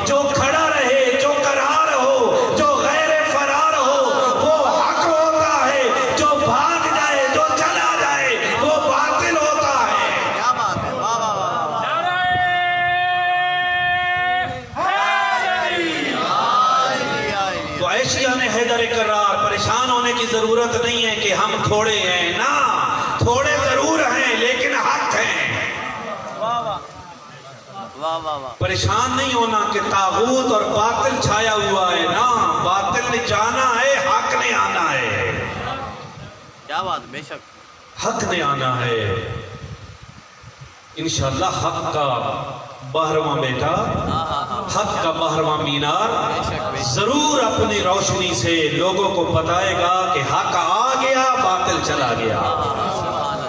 جو کھڑا رہے، جو قرار ہو، جو غیر فرار ہو، وہ حق ہوتا ہے، جو بھاگ جائے، جو چلا جائے وہ باطل ہوتا ہے۔ کیا بات ہے، واہ واہ واہ۔ تو عیشیان حیدر کرار، پریشان ہونے کی ضرورت نہیں ہے کہ ہم تھوڑے ہیں، نا تھوڑے ضرور ہیں لیکن حق ہیں۔ واہ واہ واہ واہ واہ۔ پریشان نہیں ہونا کہ طاغوت اور باطل چھایا ہوا ہے، نا باطل نے جانا ہے، حق نے آنا ہے، کیا بات، بے شک حق نے آنا ہے۔ انشاءاللہ حق کا 12واں بیٹا حق کا بہرواں مینار ضرور اپنی روشنی سے لوگوں کو بتائے گا کہ حق آ گیا باطل چلا گیا۔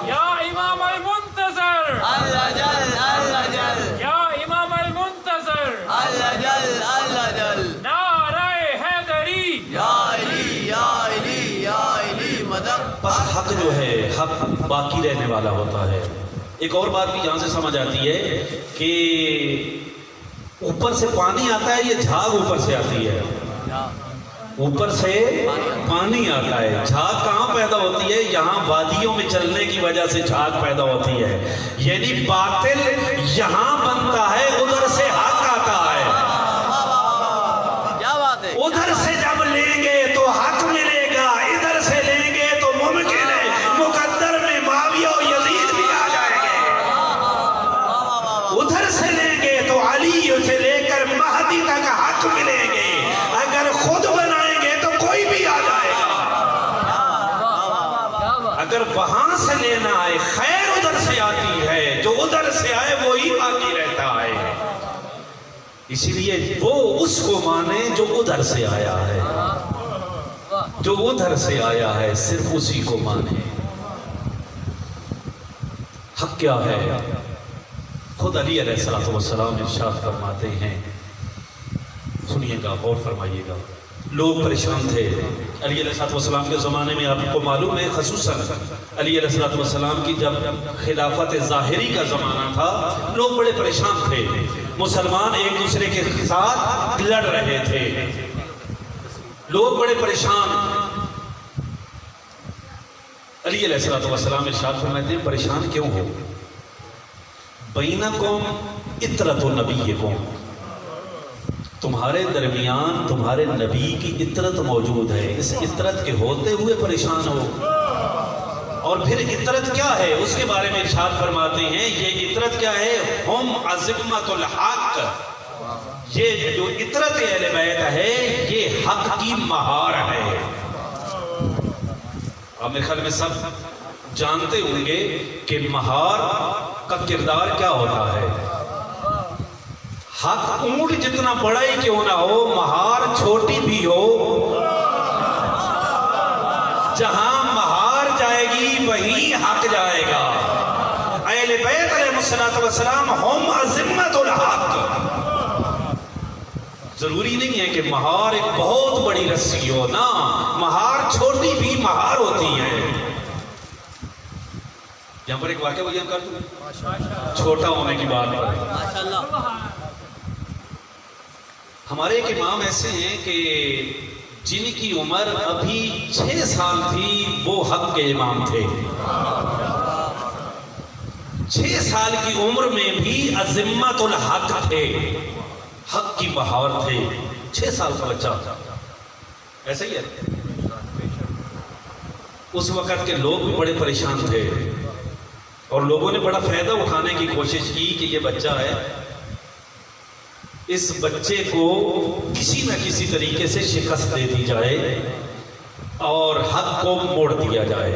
یا امام المنتظر، اللہ جل اللہ جل یا امام المنتظر، اللہ جل اللہ جل نعرہ حیدری، یا علی یا علی یا علی مدد۔ بس حق جو ہے حق باقی رہنے والا ہوتا ہے۔ ایک اور بات بھی یہاں سے سمجھ آتی ہے کہ اوپر سے پانی آتا ہے، یہ جھاگ اوپر سے آتی ہے، اوپر سے پانی آتا ہے۔ جھاگ کہاں پیدا ہوتی ہے؟ یہاں وادیوں میں چلنے کی وجہ سے جھاگ پیدا ہوتی ہے، یعنی باطل یہاں بنتا ہے، ادھر سے حق آتا ہے۔ کیا بات ہے؟ ادھر سے جب لیں گے تو حق ملے گا، ادھر سے لیں گے تو ممکن ہے مقدر میں معاویہ و یزید بھی آ جائیں گے، ادھر سے لیں گے تو علی سے لے کر مہدی تک حق ملیں گے، اگر خود بنائیں گے تو کوئی بھی آ جائے گا۔ اگر وہاں سے لینا ہے خیر ادھر سے آتی ہے، جو ادھر سے آئے وہی باقی رہتا ہے، اسی لیے وہ اس کو مانے جو ادھر سے آیا ہے، جو ادھر سے آیا ہے صرف اسی کو مانے۔ حق کیا ہے؟ خود علی علیہ السلام ارشاد فرماتے ہیں، سنیے گا غور فرمائیے گا۔ لوگ پریشان تھے علی علیہ السلام کے زمانے میں، آپ کو معلوم ہے خصوصاً علی علیہ السلام کی جب خلافت ظاہری کا زمانہ تھا، لوگ بڑے پریشان تھے، مسلمان ایک دوسرے کے ساتھ لڑ رہے تھے، لوگ بڑے پریشان۔ علی علیہ السلام ارشاد فرماتے ہیں پریشان کیوں ہو؟ بینکم اطرت نبیکم، تمہارے درمیان تمہارے نبی کی اطرت موجود ہے، اس اطرت کے ہوتے ہوئے پریشان ہو۔ اور پھر اطرت کیا ہے اس کے بارے میں ارشاد فرماتے ہیں، یہ اطرت کیا ہے؟ ہم عظمت الحق، یہ جو اطرت اہل بیت ہے یہ حق کی مہار ہے۔ آپ میرے خیال میں سب جانتے ہوں گے کہ مہار کا کردار کیا ہوتا ہے۔ حق اونٹ جتنا بڑا ہی کیوں نہ ہو، مہار چھوٹی بھی ہو، جہاں مہار جائے گی وہیں حق جائے گا۔ اہل بیت علیہ السلام ہم عظمت الحق۔ ضروری نہیں ہے کہ مہار ایک بہت بڑی رسی ہو، نا، مہار چھوٹی بھی مہار ہوتی ہے۔ یہاں پر ایک واقعہ بیان کر دوں چھوٹا ہونے کی بات پر۔ ماشاءاللہ۔ ہمارے ایک امام ایسے ہیں کہ جن کی عمر ابھی 6 سال تھی وہ حق کے امام تھے، 6 سال کی عمر میں بھی عظمت الحق تھے، حق کی بہار تھے، 6 سال کا بچہ تھا۔ ایسا ہی ہے، اس وقت کے لوگ بھی بڑے پریشان تھے اور لوگوں نے بڑا فائدہ اٹھانے کی کوشش کی کہ یہ بچہ ہے، اس بچے کو کسی نہ کسی طریقے سے شکست دے دی جائے اور حق کو موڑ دیا جائے۔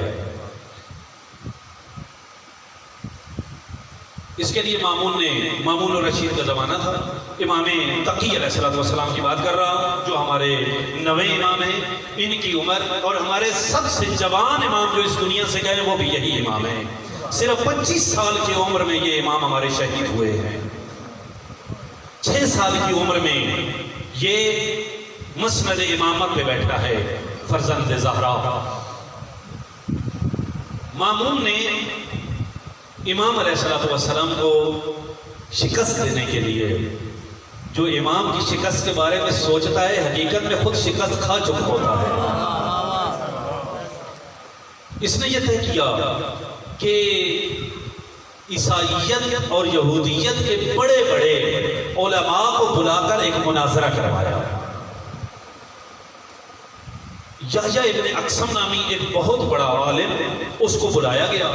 اس کے لیے مامون الرشید کا زمانہ تھا، امام تقی علیہ السلام کی بات کر رہا ہوں جو ہمارے 9ویں امام ہیں، ان کی عمر، اور ہمارے سب سے جوان امام جو اس دنیا سے گئے وہ بھی یہی امام ہیں، صرف 25 سال کی عمر میں یہ امام ہمارے شہید ہوئے ہیں۔ 6 سال کی عمر میں یہ مسند امامت پہ بیٹھا ہے، فرزند زہرا۔ مامون نے امام علیہ السلام کو شکست دینے کے لیے، جو امام کی شکست کے بارے میں سوچتا ہے حقیقت میں خود شکست کھا چکا ہوتا ہے، اس نے یہ طے کیا کہ عیسائیت اور یہودیت کے بڑے بڑے علماء کو بلا کر ایک مناظرہ کروایا۔ یحییٰ ابن اقسم نامی ایک بہت بڑا عالم، اس کو بلایا گیا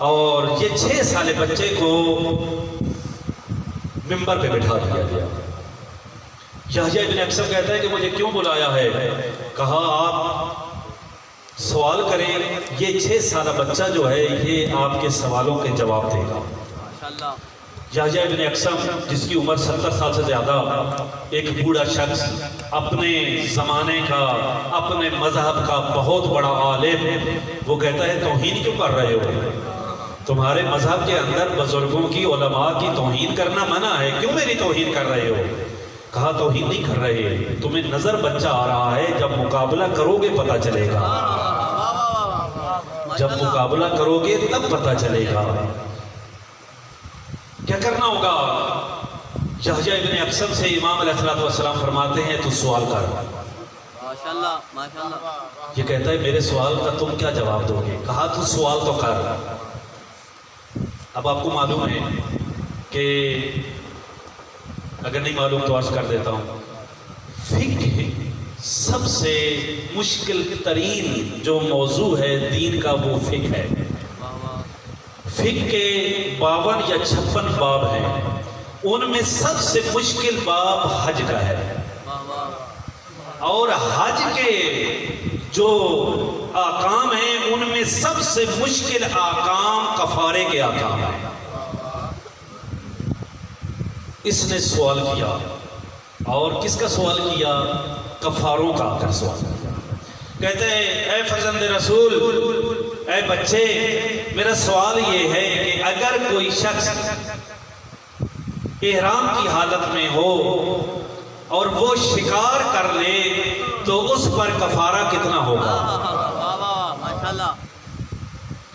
اور یہ 6 سال بچے کو ممبر پہ بٹھا دیا گیا۔ یحییٰ ابن اقسم کہتا ہے کہ مجھے کیوں بلایا ہے؟ کہا آپ سوال کریں، یہ 6 سالہ بچہ جو ہے یہ آپ کے سوالوں کے جواب دے گا۔ ماشاءاللہ۔ یحییٰ ابن اقسم جس کی عمر 70 سال سے زیادہ، ایک بوڑھا شخص، اپنے زمانے کا، اپنے مذہب کا بہت بڑا عالم، وہ کہتا ہے توہین کیوں کر رہے ہو؟ تمہارے مذہب کے اندر بزرگوں کی، علماء کی توہین کرنا منع ہے، کیوں میری توہین کر رہے ہو؟ کہا توہین نہیں کر رہے، تمہیں نظر بچہ آ رہا ہے، جب مقابلہ کرو گے پتہ چلے گا، جب مقابلہ کرو گے تب پتہ چلے گا کیا کرنا ہوگا۔ یحییٰ ابن اقسم سے امام علیہ السلام فرماتے ہیں تو سوال کر۔ ماشاءاللہ ماشاءاللہ۔ یہ کہتا ہے میرے سوال کا تم کیا جواب دو گے؟ کہا تو سوال تو کر۔ اب آپ کو معلوم ہے کہ اگر نہیں معلوم تو عرض کر دیتا ہوں، فقہ سب سے مشکل ترین جو موضوع ہے دین کا وہ فقہ ہے۔ فقہ کے 52 یا 56 باب ہیں، ان میں سب سے مشکل باب حج کا ہے، اور حج کے جو احکام ہیں ان میں سب سے مشکل احکام کفارے کے احکام ہیں۔ اس نے سوال کیا، اور کس کا سوال کیا؟ کفاروں کا کر سوال کیا۔ کہتے ہیں اے فرزند رسول، اے بچے، میرا سوال یہ ہے کہ اگر کوئی شخص احرام کی حالت میں ہو اور وہ شکار کر لے تو اس پر کفارہ کتنا ہوگا؟ ماشاءاللہ۔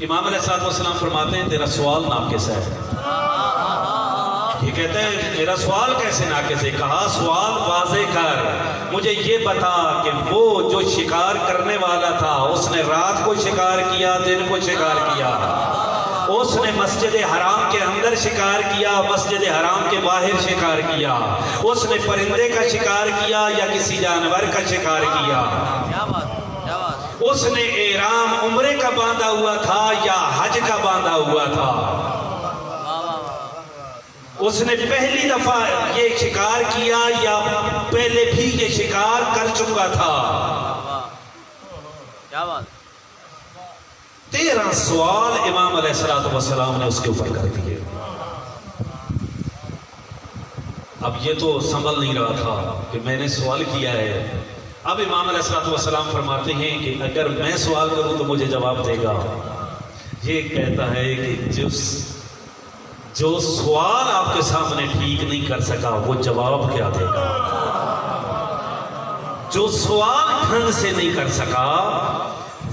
امام علیہ السلام فرماتے ہیں تیرا سوال ناقص ہے۔ یہ کہتے ہیں میرا سوال کیسے ناقص ہے؟ کہا سوال واضح کر، مجھے یہ بتا کہ وہ جو شکار کرنے والا تھا اس نے رات کو شکار کیا، دن کو شکار کیا؟ اس نے مسجد حرام کے اندر شکار کیا، مسجد حرام کے باہر شکار کیا؟ اس نے پرندے کا شکار کیا یا کسی جانور کا شکار کیا؟ کیا بات کیا بات۔ اس نے احرام عمرے کا باندھا ہوا تھا یا حج کا باندھا ہوا تھا؟ اس نے پہلی دفعہ یہ شکار کیا یا پہلے بھی یہ شکار کر چکا تھا؟ کیا بات۔ 13 سوال امام علیہ السلام نے اس کے اوپر کر دیے۔ اب یہ تو سنبھل نہیں رہا تھا کہ میں نے سوال کیا ہے۔ اب امام علیہ السلام فرماتے ہیں کہ اگر میں سوال کروں تو مجھے جواب دے گا۔ یہ کہتا ہے کہ جو سوال آپ کے سامنے ٹھیک نہیں کر سکا وہ جواب کیا دے گا؟ جو سوال ڈھنگ سے نہیں کر سکا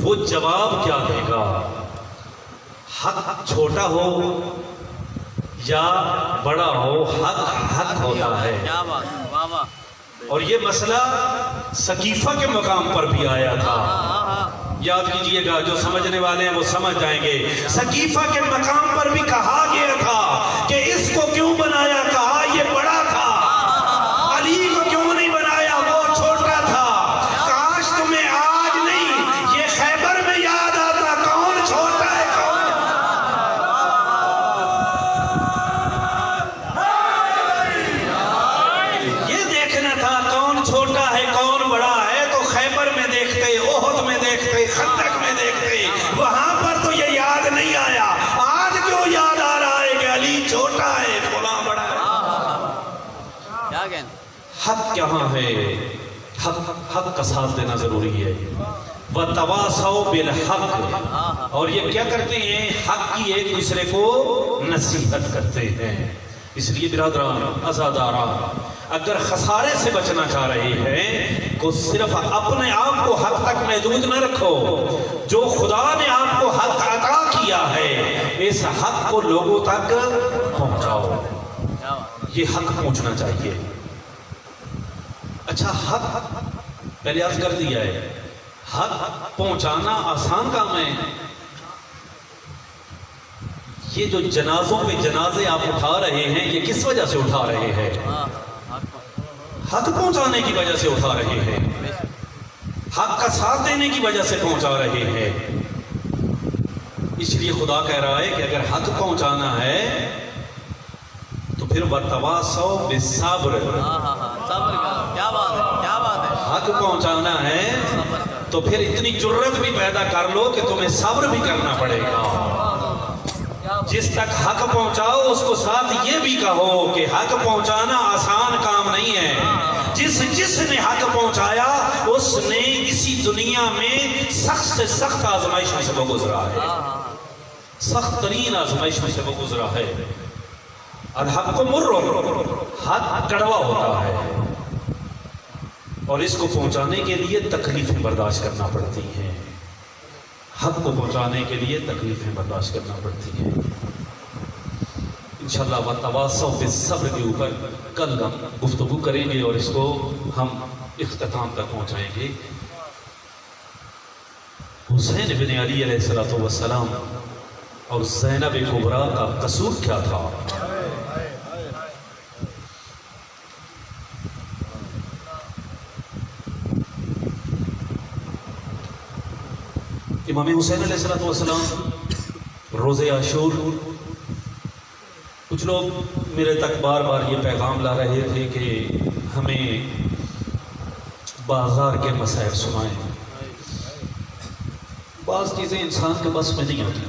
وہ جواب کیا دے گا؟ حق چھوٹا ہو یا بڑا ہو، حق حق ہوتا ہے۔ کیا بات، واہ واہ۔ اور یہ مسئلہ ثقیفہ کے مقام پر بھی آیا تھا، یاد کیجئے گا، جو سمجھنے والے ہیں وہ سمجھ جائیں گے۔ ثقیفہ کے مقام پر بھی کہا گیا تھا کہ اس کو کیوں بنایا؟ کہا یہ بڑا تھا۔ علی کو کیوں نہیں بنایا؟ وہ چھوٹا تھا۔ کاش تمہیں آج نہیں یہ خیبر میں یاد آتا کون چھوٹا ہے کون۔ یہ دیکھنا تھا کون چھوٹا ہے کون بڑا ہے، تو خیبر میں دیکھتے، احد میں دیکھتے، خندق میں دیکھتے، وہاں پر تو یہ یاد نہیں آیا۔ آج کیوں یاد آ رہا ہے کہ علی چھوٹا ہے فلاں بڑا ہے؟ کیا کہنا۔ حق کہاں ہے؟ حق کا ساتھ دینا ضروری ہے۔ وَتَوَاصَوْا بِالْحَقِّ، اور یہ کیا کرتے ہیں؟ حق کی ایک دوسرے کو نصیحت کرتے ہیں۔ اس لیے برادران، عزاداران، اگر خسارے سے بچنا چاہ رہے ہیں تو صرف اپنے آپ کو حق تک محدود نہ رکھو۔ جو خدا نے آپ کو حق عطا کیا ہے اس حق کو لوگوں تک پہنچاؤ۔ یہ حق پہنچنا چاہیے۔ اچھا، حق پہلے عرض کر دیا ہے، حق پہنچانا آسان کام ہے۔ یہ جو جنازوں پہ جنازے آپ اٹھا رہے ہیں یہ کس وجہ سے اٹھا رہے ہیں؟ حق پہنچانے کی وجہ سے اٹھا رہے ہیں، حق کا ساتھ دینے کی وجہ سے پہنچا رہے ہیں۔ اس لیے خدا کہہ رہا ہے کہ اگر حق پہنچانا ہے تو پھر وَتَوَاصَوْا بِالصَّبْرِ، صبر کرو۔ کیا بات ہے، کیا بات ہے۔ حق پہنچانا ہے تو پھر اتنی جرت بھی پیدا کر لو کہ تمہیں صبر بھی کرنا پڑے گا۔ جس تک حق پہنچاؤ اس کو ساتھ یہ بھی کہو کہ حق پہنچانا آسان کام نہیں ہے. جس نے حق پہنچایا اس نے اسی دنیا میں سخت سے سخت آزمائش میں سے وہ گزرا ہے. سخت ترین آزمائش میں سے وہ گزرا ہے. الحق کو مر، حق کڑوا ہوتا ہے اور اس کو پہنچانے کے لیے تکلیفیں برداشت کرنا پڑتی ہیں. حق کو پہنچانے کے لیے تکلیفیں برداشت کرنا پڑتی ہیں. انشاءاللہ وتواصوا بالصبر کے اوپر کل ہم گفتگو کریں گے اور اس کو ہم اختتام تک پہنچائیں گے. حسین بن علی علیہ السلام اور زینب کبریٰ کا قصور کیا تھا؟ امام حسین علیہ السلام روز عاشور، کچھ لوگ میرے تک بار بار یہ پیغام لا رہے تھے کہ ہمیں بازار کے مسائل سنائیں. بعض چیزیں انسان کے بس میں نہیں ہوتی.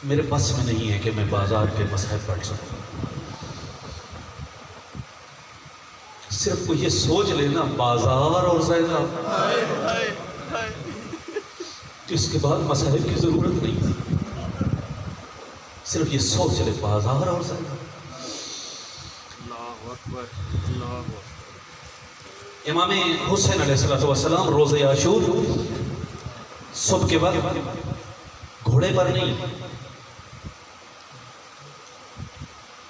میرے بس میں نہیں ہے کہ میں بازار کے مسائل پڑھ سکوں. صرف وہ یہ سوچ لینا بازار اور زینب، اس کے بعد مسائل کی ضرورت نہیں. صرف یہ سوچ لے بازار اور زینب. امام حسین علیہ السلام روز عاشور صبح کے وقت گھوڑے پر نہیں،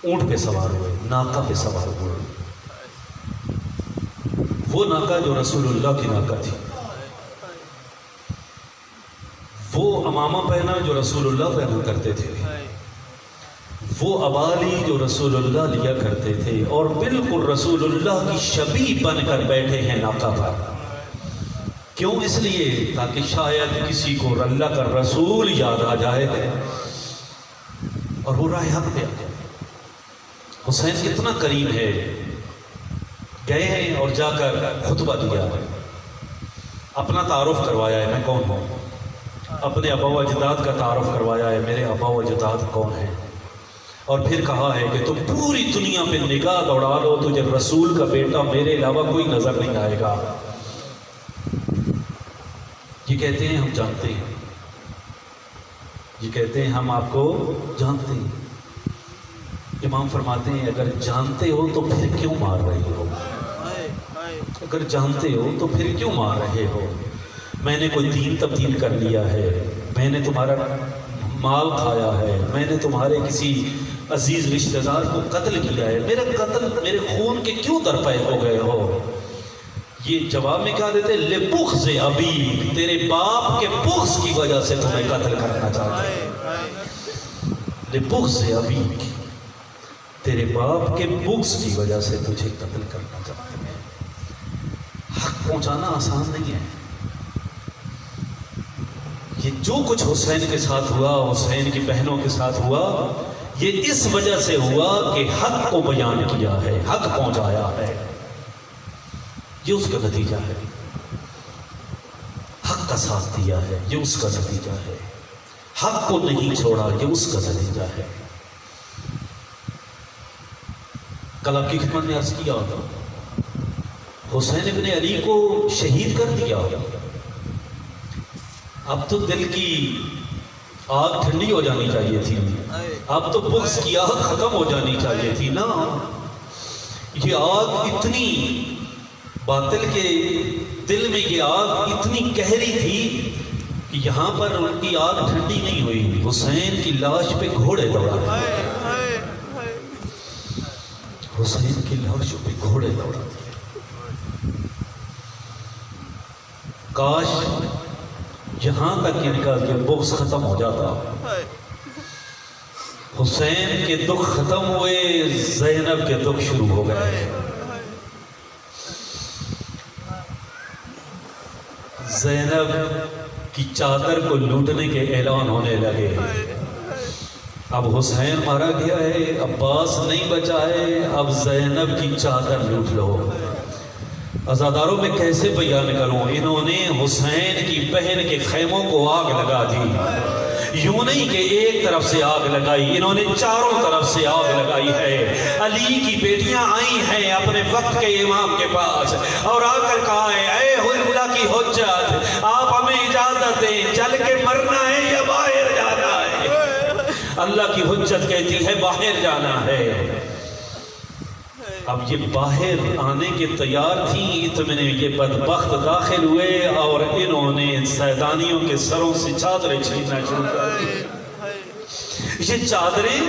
اونٹ پہ سوار ہوئے، ناکہ پہ سوار ہوئے. وہ ناکہ جو رسول اللہ کی ناکہ تھی، وہ امامہ پہنا جو رسول اللہ پہنا کرتے تھے، وہ ابالی جو رسول اللہ لیا کرتے تھے، اور بالکل رسول اللہ کی شبیہ بن کر بیٹھے ہیں ناکہ پر. کیوں؟ اس لیے تاکہ شاید کسی کو اللہ کا رسول یاد آ جائے اور وہ راہ حق پہ آ جائے. حسین کتنا قریب ہے. گئے ہیں اور جا کر خطبہ دیا، اپنا تعارف کروایا ہے میں کون ہوں، اپنے آبا و اجداد کا تعارف کروایا ہے میرے آبا و اجداد کون ہیں، اور پھر کہا ہے کہ تم پوری دنیا پہ نگاہ دوڑا لو، تجھے رسول کا بیٹا میرے علاوہ کوئی نظر نہیں آئے گا. یہ کہتے ہیں ہم جانتے ہیں، یہ کہتے ہیں ہم آپ کو جانتے ہیں. امام فرماتے ہیں اگر جانتے ہو تو پھر کیوں مار رہے ہو؟ اگر جانتے ہو تو پھر کیوں مار رہے ہو؟ میں نے کوئی دین تبدیل کر لیا ہے، میں نے تمہارا مال کھایا ہے، میں نے تمہارے کسی عزیز رشتہ دار کو قتل کیا ہے، میرے خون کے کیوں درپے ہو گئے ہو؟ یہ جواب میں کیا دیتے؟ لبغض ابی، تیرے باپ کے بغض کی وجہ سے تمہیں قتل کرنا چاہتے ہیں. لبغض ابی، تیرے باپ کے بغض کی وجہ سے تجھے قتل کرنا چاہتے ہیں. حق پہنچانا آسان نہیں ہے. یہ جو کچھ حسین کے ساتھ ہوا، حسین کی بہنوں کے ساتھ ہوا، یہ اس وجہ سے ہوا کہ حق کو بیان کیا ہے، حق پہنچایا ہے. یہ اس کا نتیجہ ہے. حق کا ساتھ دیا ہے، یہ اس کا نتیجہ ہے. حق کو نہیں چھوڑا، یہ اس کا نتیجہ ہے. کل آپ کی خدمت میں عرض کیا ہوگا، حسین ابن علی کو شہید کر دیا. اب تو دل کی آگ ٹھنڈی ہو جانی چاہیے تھی، اب تو بغض کی آگ ختم ہو جانی چاہیے تھی نا. یہ آگ اتنی، باطل کے دل میں یہ آگ اتنی گہری تھی کہ یہاں پر ان کی آگ ٹھنڈی نہیں ہوئی. حسین کی لاش پہ گھوڑے دوڑا، حسین کی لاش پہ گھوڑے دوڑا. کاش یہاں تک ان کا یہ بغض ختم ہو جاتا. حسین کے دکھ ختم ہوئے، زینب کے دکھ شروع ہو گئے. زینب کی چادر کو لوٹنے کے اعلان ہونے لگے. اب حسین مارا گیا ہے، عباس نہیں بچا ہے، اب زینب کی چادر لوٹ لو. عزاداروں میں کیسے بیان کروں، انہوں نے حسین کی بہن کے خیموں کو آگ لگا دی. یوں نہیں کہ ایک طرف سے آگ لگائی، انہوں نے چاروں طرف سے آگ لگائی ہے۔ علی کی بیٹیاں آئی ہیں اپنے وقت کے امام کے پاس اور آ کر کہا ہے اے اللہ کی حجت، آپ ہمیں اجازت دیں، جل کے مرنا ہے یا باہر جانا ہے؟ اللہ کی حجت کہتی ہے باہر جانا ہے۔ اب یہ باہر آنے کے تیار تھیں، اتنے یہ بدبخت داخل ہوئے اور انہوں نے سیدانیوں کے سروں سے چادریں چھیننا شروع کر دی۔ یہ چادریں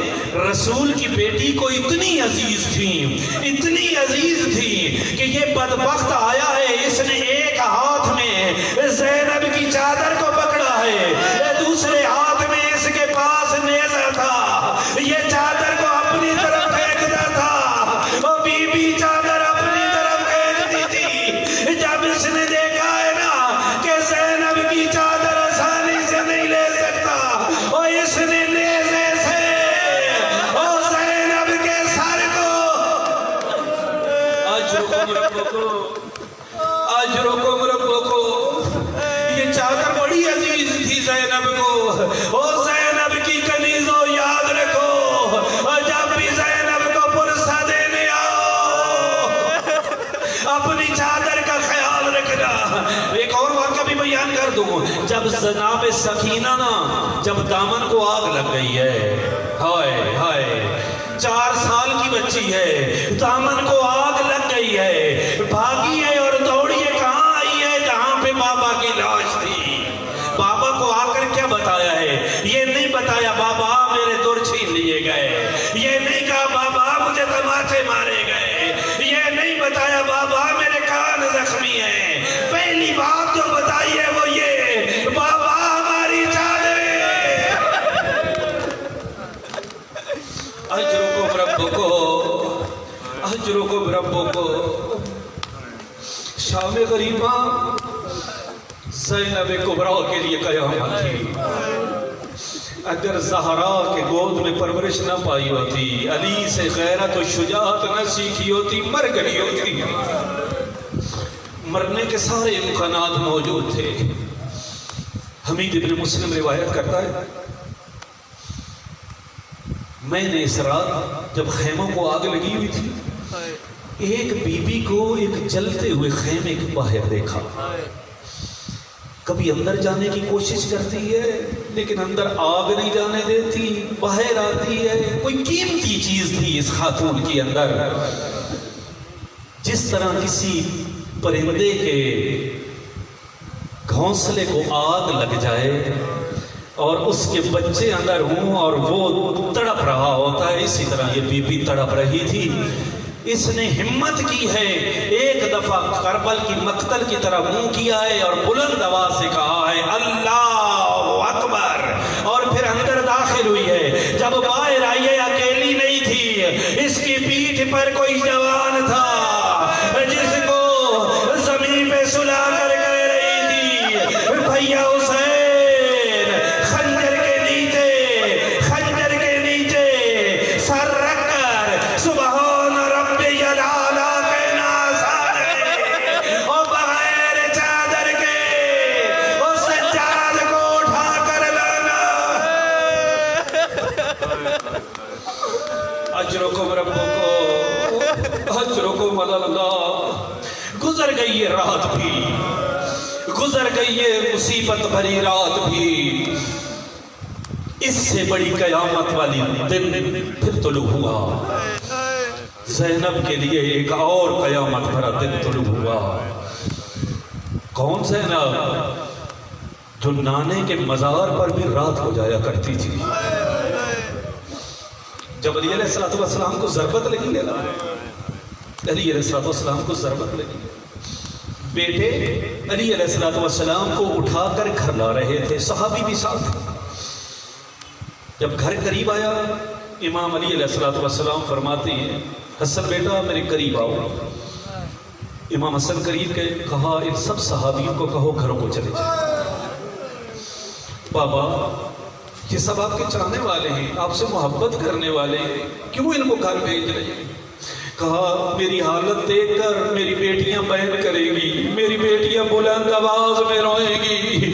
رسول کی بیٹی کو اتنی عزیز تھیں، اتنی عزیز تھیں کہ یہ بدبخت آیا ہے، اس نے ایک ہاتھ میں زینب کی چادر کو پکڑا ہے، دوسرے ہاتھ میں اس کے پاس نیزہ تھا، یہ چادر کو اپنی طرف پھینکتا تھا، اور بی بی چادر اپنی طرف پھینکتی تھی۔ جب اس نے دیکھا ہے نا کہ زینب کی چادر آسانی سے نہیں لے سکتا، اور اس نے نیزے سے اور زینب کے سر کو اجرکم ربکم، یہ چادر بڑی عزیز تھی زینب کو، اور زینب کی کنیزوں یاد رکھو، اور جب بھی زینب کو پرسہ دینے آؤ اپنی چادر کا خیال رکھنا۔ ایک اور واقعہ بھی بیان کر دوں، جب جناب سکینہ نا جب دامن کو آگ لگ گئی ہے، ہائے ہائے 4 سال کی بچی ہے، دامن کو آگ لگ گئی ہے، بھاگی ہے اور دوڑی ہے، کہاں آئی ہے؟ جہاں پہ بابا کی لاش تھی۔ بابا کو آ کر کیا بتایا ہے؟ یہ نہیں بتایا بابا میرے دور چھین لیے گئے، یہ نہیں کہا بابا مجھے تماچے مارے گئے، یہ نہیں بتایا بابا میرے کان زخمی ہیں۔ پہلی بات جو بتائی ہے وہ یہ، بابا ہماری چادریں اجرکم ربکم، اجرکم ربکم۔ شام غریبہ زینب کبریٰ کے لیے قیامت تھی۔ اگر زہرا کے گود میں پرورش نہ پائی ہوتی، علی سے غیرت و شجاعت نہ سیکھی ہوتی، مر گئی ہوتی۔ مرنے کے سارے امکانات موجود تھے۔ حمید ابن مسلم روایت کرتا ہے، میں نے اس رات جب خیموں کو آگ لگی ہوئی تھی، ایک بی بی کو ایک جلتے ہوئے خیمے کے باہر دیکھا۔ کبھی اندر جانے کی کوشش کرتی ہے لیکن اندر آگ نہیں جانے دیتی، باہر آتی ہے۔ کوئی قیمتی چیز تھی اس خاتون کے اندر، جس طرح کسی پرندے کے گھونسلے کو آگ لگ جائے اور اس کے بچے اندر ہوں اور وہ تڑپ رہا ہوتا ہے، اسی طرح یہ بی بی تڑپ رہی تھی۔ اس نے ہمت کی ہے، ایک دفعہ کربل کی مقتل کی طرح منہ کیا ہے اور بلند آواز سے کہا ہے اللہ اکبر، اور پھر اندر داخل ہوئی ہے۔ جب باہر آئی ہے اکیلی نہیں تھی، اس کی پیٹھ پر کوئی جوان تھا جس کو زمین پہ سلا کر کہہ رہی تھی بھیا حسین، خنجر کے نیچے سر رکھ کر سبحان ربی الاعلیٰ کہنا آسان ہے، اور بغیر چادر کے اس سجاد کو اٹھا کر لانا۔ اجرکم ربکم، اجرکم علی اللہ۔ گزر گئی یہ رات بھی، گزر گئی یہ مصیبت بھری رات بھی، اس سے بڑی قیامت والی دن پھر طلوع ہوا۔ زینب کے لیے ایک اور قیامت بھرا دن طلوع ہوا۔ کون زینب؟ جو نانے کے مزار پر بھی رات ہو جایا کرتی تھی۔ جب علی علیہ السلام کو ضربت لگی ہے، علی علیہ السلام کو ضربت لگی، بیٹے علی علیہ السلام کو اٹھا کر گھر لا رہے تھے، صحابی بھی ساتھ۔ جب گھر قریب آیا، امام علی علیہ السلام فرماتے ہیں حسن بیٹا میرے قریب آؤ۔ امام حسن قریب کے کہا ان سب صحابیوں کو کہو گھروں کو چلے جائیں۔ بابا یہ سب آپ کے چاہنے والے ہیں، آپ سے محبت کرنے والے ہیں، کیوں ان کو گھر بھیج رہے ہیں؟ کہا میری حالت دیکھ کر میری بیٹیاں بہن کریں گی، میری بیٹیاں بلند آواز میں روئیں گی،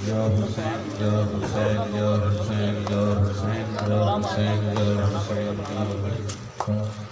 Ya Hussein, Ya Hussein, Ya Hussein, Ya Hussein, Ya Hussein, Ya Hussein, Ya Hussein.